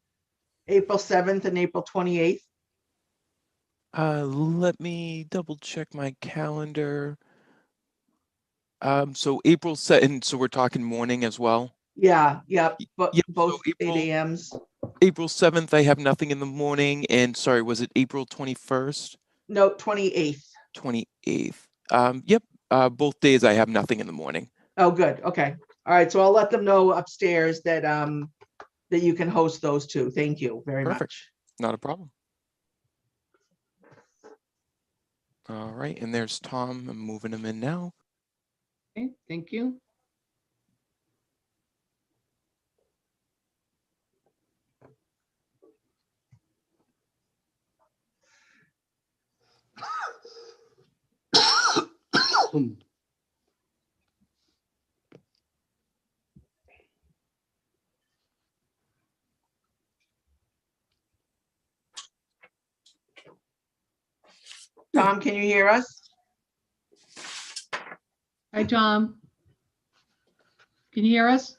April 7th and April 28th? Let me double check my calendar. So April 2nd, so we're talking morning as well? Yeah, but Yep, both so 8 a.m.s. April 7th, I have nothing in the morning, and sorry, was it April 21st? No, 28th. 28th. Yep, both days I have nothing in the morning. Oh, good. Okay. All right. So I'll let them know upstairs that that you can host those two. Thank you very Perfect. much. Not a problem. All right, and there's Tom. I'm moving him in now. Okay, thank you. Tom, can you hear us? Hi, Tom. Can you hear us?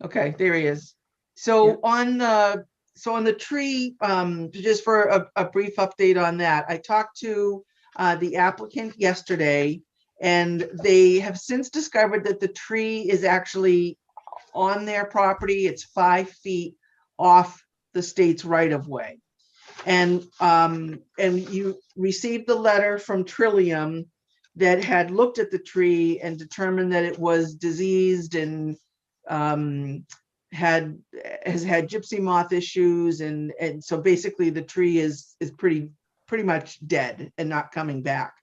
Okay, there he is. So on the tree, just for a brief update on that, I talked to the applicant yesterday, and they have since discovered that the tree is actually on their property. It's 5 feet off the state's right of way. And you received the letter from Trillium that had looked at the tree and determined that it was diseased and has had gypsy moth issues, and so basically the tree is pretty much dead and not coming back.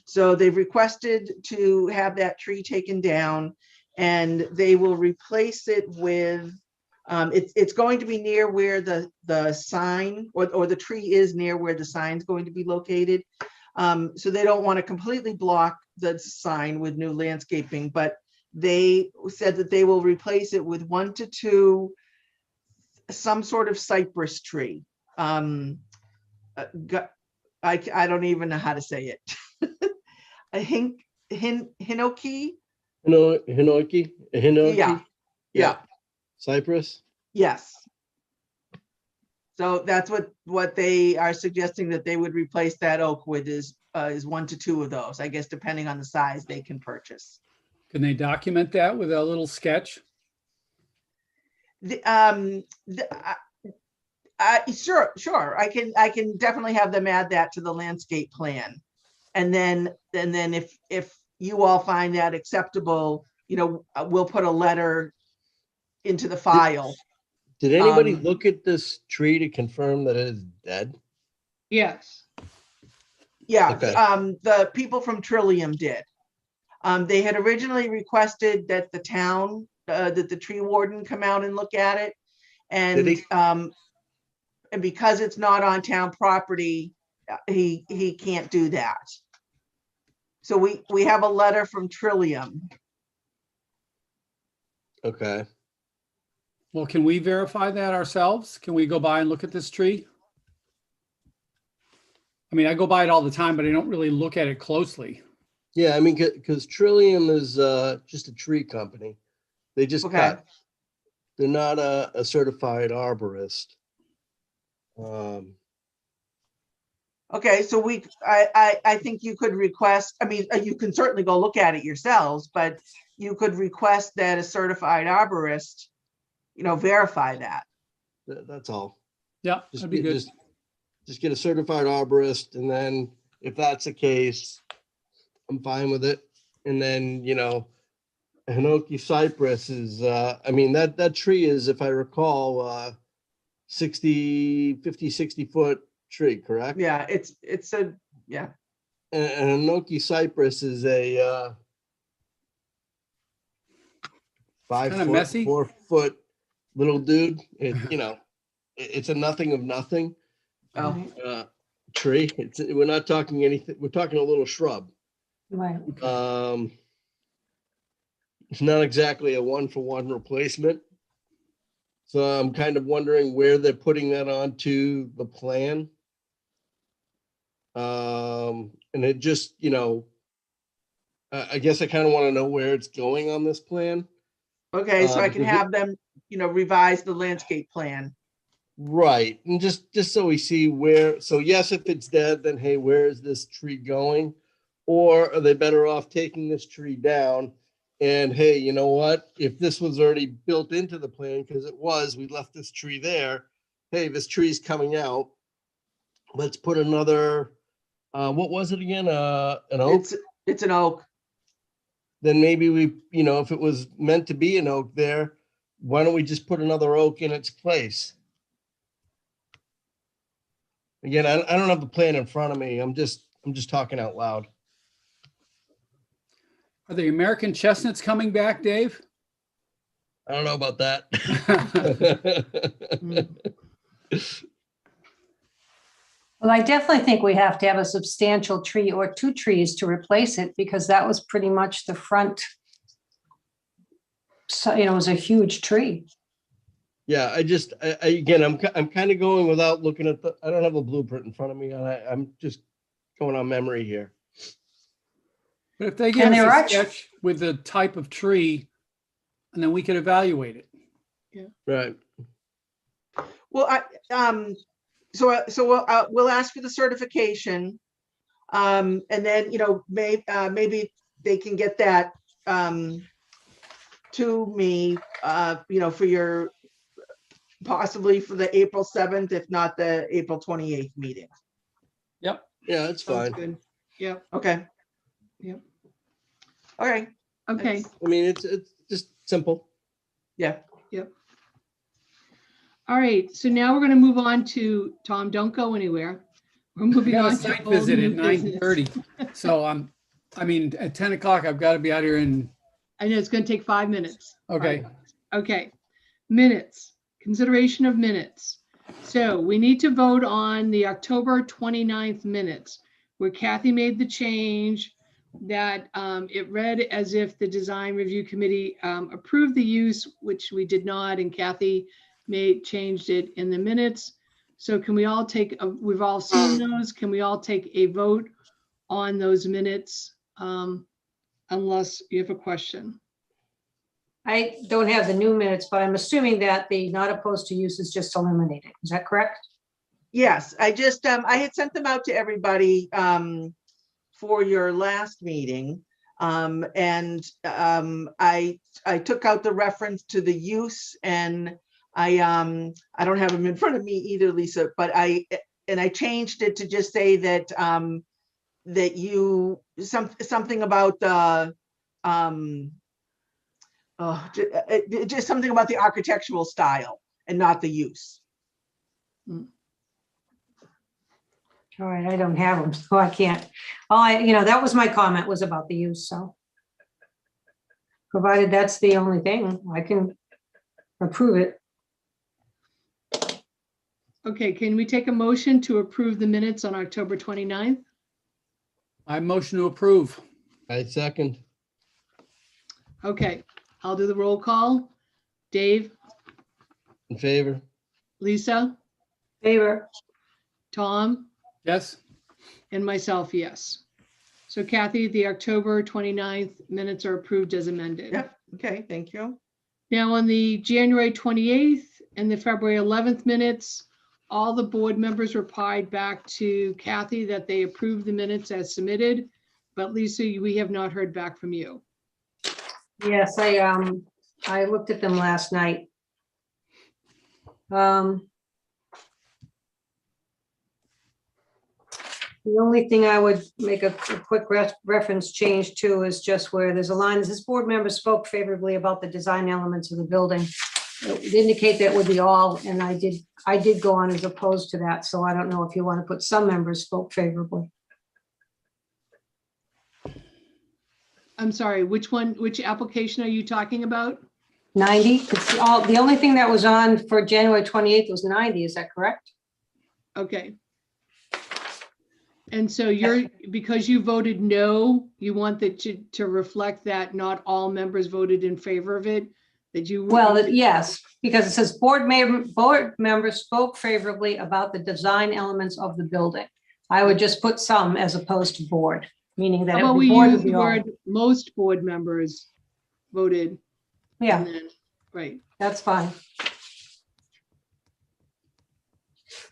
So they've requested to have that tree taken down, and they will replace it with it's going to be near where the sign or the tree is near where the sign's going to be located. So they don't want to completely block the sign with new landscaping, but they said that they will replace it with 1 to 2 some sort of cypress tree. I don't even know how to say it. I think hinoki. Hinoki? Yeah. Cypress? Yes. So that's what they are suggesting, that they would replace that oak with is 1 to 2 of those. I guess depending on the size they can purchase. Can they document that with a little sketch? Sure. I can definitely have them add that to the landscape plan. And then if you all find that acceptable, we'll put a letter into the file. Did anybody look at this tree to confirm that it is dead? Yes. Yeah, Okay. the people from Trillium did. They had originally requested that the town, that the tree warden come out and look at it. And and because it's not on town property, he can't do that. So we have a letter from Trillium. Okay. Well, can we verify that ourselves? Can we go by and look at this tree? I mean, I go by it all the time, but I don't really look at it closely. Yeah, I mean, because Trillium is just a tree company. They just Okay. cut. They're not a certified arborist. Okay, so I think you could request, I mean, you can certainly go look at it yourselves, but you could request that a certified arborist, verify that. That's all. Yeah, Just that'd be get, good. just get a certified arborist, and then if that's the case, I'm fine with it. And then, Hinoki cypress is, I mean, that tree is, if I recall, 50, 60 foot tree, correct? Yeah, it's a, yeah. And Hinoki cypress is a 5 Kinda foot, messy. 4 foot little dude. It's a nothing of nothing Oh, tree. We're not talking anything. We're talking a little shrub. Right. It's not exactly a 1-for-1 replacement. So I'm kind of wondering where they're putting that onto the plan. And it just, I guess I kind of want to know where it's going on this plan. okay, so I can because it- have them, revise the landscape plan. Right, and just so we see where, so yes, if it's dead, then hey, where is this tree going? Or are they better off taking this tree down? And hey, you know what? If this was already built into the plan, because it was, we left this tree there. Hey, this tree's coming out. Let's put another, what was it again? An oak? It's an oak. Then maybe we, if it was meant to be an oak there, why don't we just put another oak in its place? Again, I don't have the plan in front of me. I'm just talking out loud. Are the American chestnuts coming back, Dave? I don't know about that. Well, I definitely think we have to have a substantial tree or 2 trees to replace it, because that was pretty much the front. So, it was a huge tree. Yeah, again, I'm kind of going without looking at I don't have a blueprint in front of me, and I'm just going on memory here. But if they give And us there a are sketch with the type of tree, and then we could evaluate it. Right. Well, we'll ask for the certification. And then, maybe they can get that to me, for your, possibly for the April 7th, if not the April 28th meeting. Yep. Yeah, it's Sounds fine. good. Yep, Okay. Yep. All right. okay, I mean, it's just simple. Yeah. yep. All right, so now we're gonna move on to, Tom, don't go anywhere. We're I moving got a on to site old visit new at business. 9:30. So at 10 o'clock, I've got to be out here in, I know it's gonna take 5 minutes. okay. Okay, minutes, consideration of minutes. So we need to vote on the October 29th minutes, where Kathy made the change that it read as if the design review committee approved the use, which we did not, and Kathy changed it in the minutes. So can we all we've all seen those, can we all take a vote on those minutes? Unless you have a question. I don't have the new minutes, but I'm assuming that the not opposed to use is just eliminated. Is that correct? Yes, I just, I had sent them out to everybody for your last meeting. I took out the reference to the use, and I don't have them in front of me either, Lisa, but I changed it to just say that something about the just something about the architectural style and not the use. All right, I don't have them, so I can't. That was my comment, was about the use, so. Provided that's the only thing, I can approve it. Okay, can we take a motion to approve the minutes on October 29th? I motion to approve. I second. Okay, I'll do the roll call. Dave, In favor? Lisa, Favor. Tom, Yes, and myself, yes. So Kathy, the October 29th minutes are approved as amended. Yep, okay, thank you. Now on the January 28th and the February 11th minutes, all the board members replied back to Kathy that they approved the minutes as submitted. But Lisa, we have not heard back from you. Yes, I looked at them last night. The only thing I would make a quick reference change to is just where there's a line that says board members spoke favorably about the design elements of the building. It would indicate that would be all, and I did go on as opposed to that, so I don't know if you want to put some members spoke favorably. I'm sorry, which application are you talking about? 90, it's all, the only thing that was on for January 28th was 90, is that correct? Okay. And so because you voted no, you want that to reflect that not all members voted in favor of it, that you. Well, yes, because it says board members spoke favorably about the design elements of the building. I would just put some as opposed to board, meaning that. How about we board would use be the all. word most board members voted? Yeah, and then- Right. that's fine.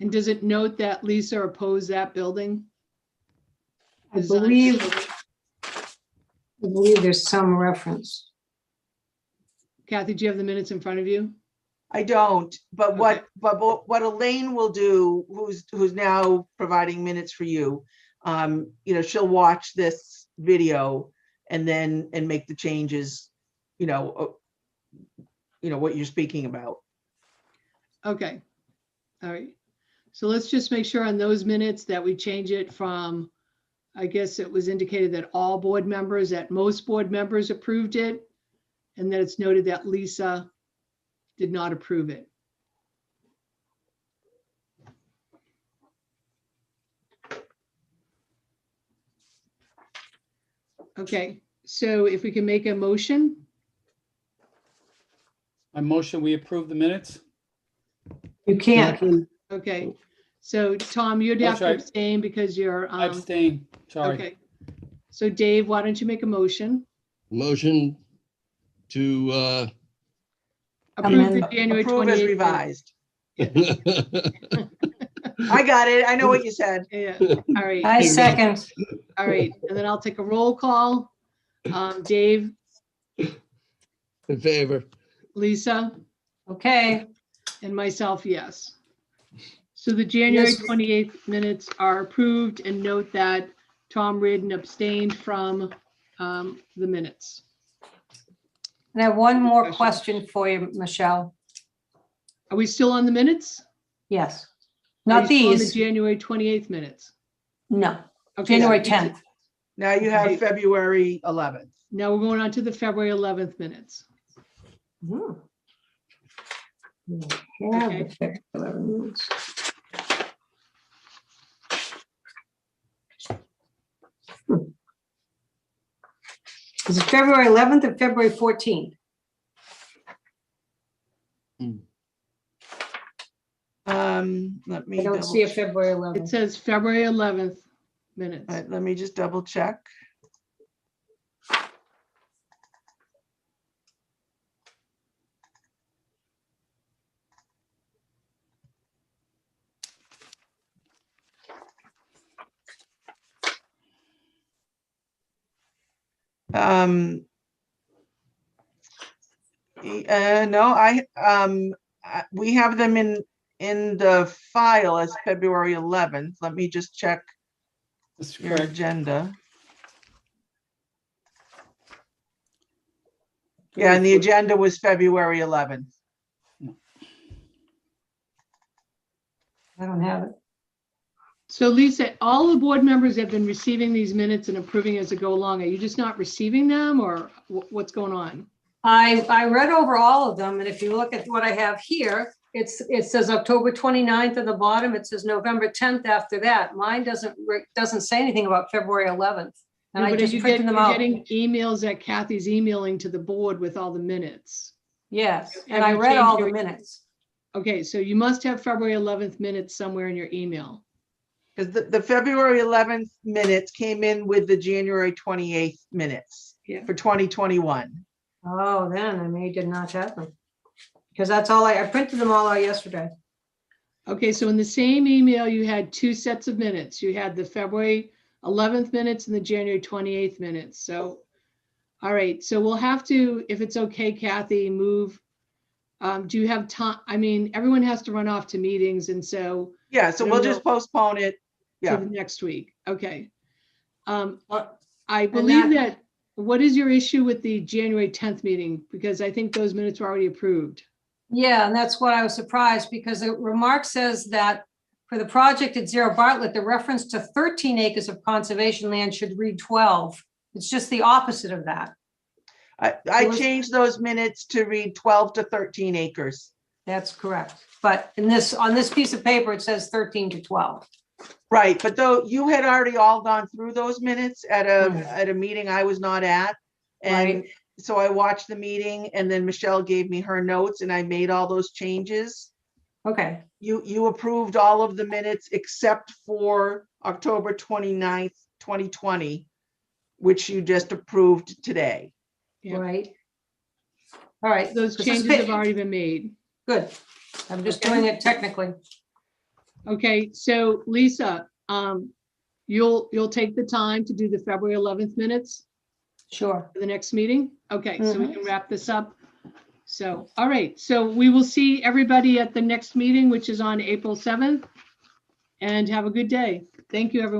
And does it note that Lisa opposed that building? I believe there's some reference. Kathy, do you have the minutes in front of you? I don't, but Okay. what Elaine will do, who's now providing minutes for you, she'll watch this video and make the changes, what you're speaking about. Okay. All right. So let's just make sure on those minutes that we change it from, I guess it was indicated that all board members, that most board members approved it, and that it's noted that Lisa did not approve it. Okay, so if we can make a motion, I motion we approve the minutes. You can't. okay. So Tom, you'd have to sorry. abstain because you're, I abstain, sorry. okay. So Dave, why don't you make a motion? Motion to, Approve the Amend- January Approve as 28th. revised. I got it. I know what you said. Yeah, all right. I second. All right, and then I'll take a roll call. Dave, in favor. Lisa, Okay, and myself, yes. So the January Yes. 28th minutes are approved, and note that Tom Reardon abstained from the minutes. and I have one more question for you, Michelle. Are we still on the minutes? Yes, Are not you still on these, the January 28th minutes. no, Okay, January so 10th. Now you have February 11th. now we're going on to the February 11th minutes. Hmm. Yeah, Okay. the February 11 minutes. Is it February 11th or February 14th? Let me I don't see a double, February It 11th. says February 11th minutes. let me just double check. No, we have them in the file as February 11th. Let me just check That's your correct. agenda. Yeah, and the agenda was February 11th. I don't have it. So Lisa, all the board members have been receiving these minutes and approving as they go along. Are you just not receiving them, or what's going on? I read over all of them, and if you look at what I have here, it says October 29th at the bottom. It says November 10th after that. Mine doesn't say anything about February 11th. And I But just you printed them you're out. getting emails that Kathy's emailing to the board with all the minutes. Yes, and Have I you read changed all the your- minutes. Okay, so you must have February 11th minutes somewhere in your email. Because the February 11th minutes came in with the January 28th minutes Yeah. for 2021. Oh, then I did not have them. Because that's all I printed them all out yesterday. Okay, so in the same email, you had two sets of minutes. You had the February 11th minutes and the January 28th minutes. So, all right, so we'll have to, if it's okay, Kathy, move. Do you have time? I mean, everyone has to run off to meetings, and so Yeah, so I we'll don't just know. postpone it. to Yeah. the next week. Okay. I And believe that, what is your issue with the January 10th meeting? Because I think those minutes were already approved. Yeah, and that's what I was surprised, because the remark says that for the project at Zero Bartlett, the reference to 13 acres of conservation land should read 12. It's just the opposite of that. I changed those minutes to read 12 to 13 acres. That's correct. But on this piece of paper, it says 13 to 12. Right, but though you had already all gone through those minutes at Mhm. at a meeting I was not at. And Right. so I watched the meeting and then Michelle gave me her notes and I made all those changes. Okay, You approved all of the minutes except for October 29th, 2020, which you just approved today. Yeah. right. All right. Those 'cause this changes have pa- already been made. Good. I'm just Okay. doing it technically. Okay, so Lisa, you'll take the time to do the February 11th minutes Sure. for the next meeting? Okay, so we Mhm. can wrap this up. So, all right, so we will see everybody at the next meeting, which is on April 7th. And have a good day. Thank you, everyone.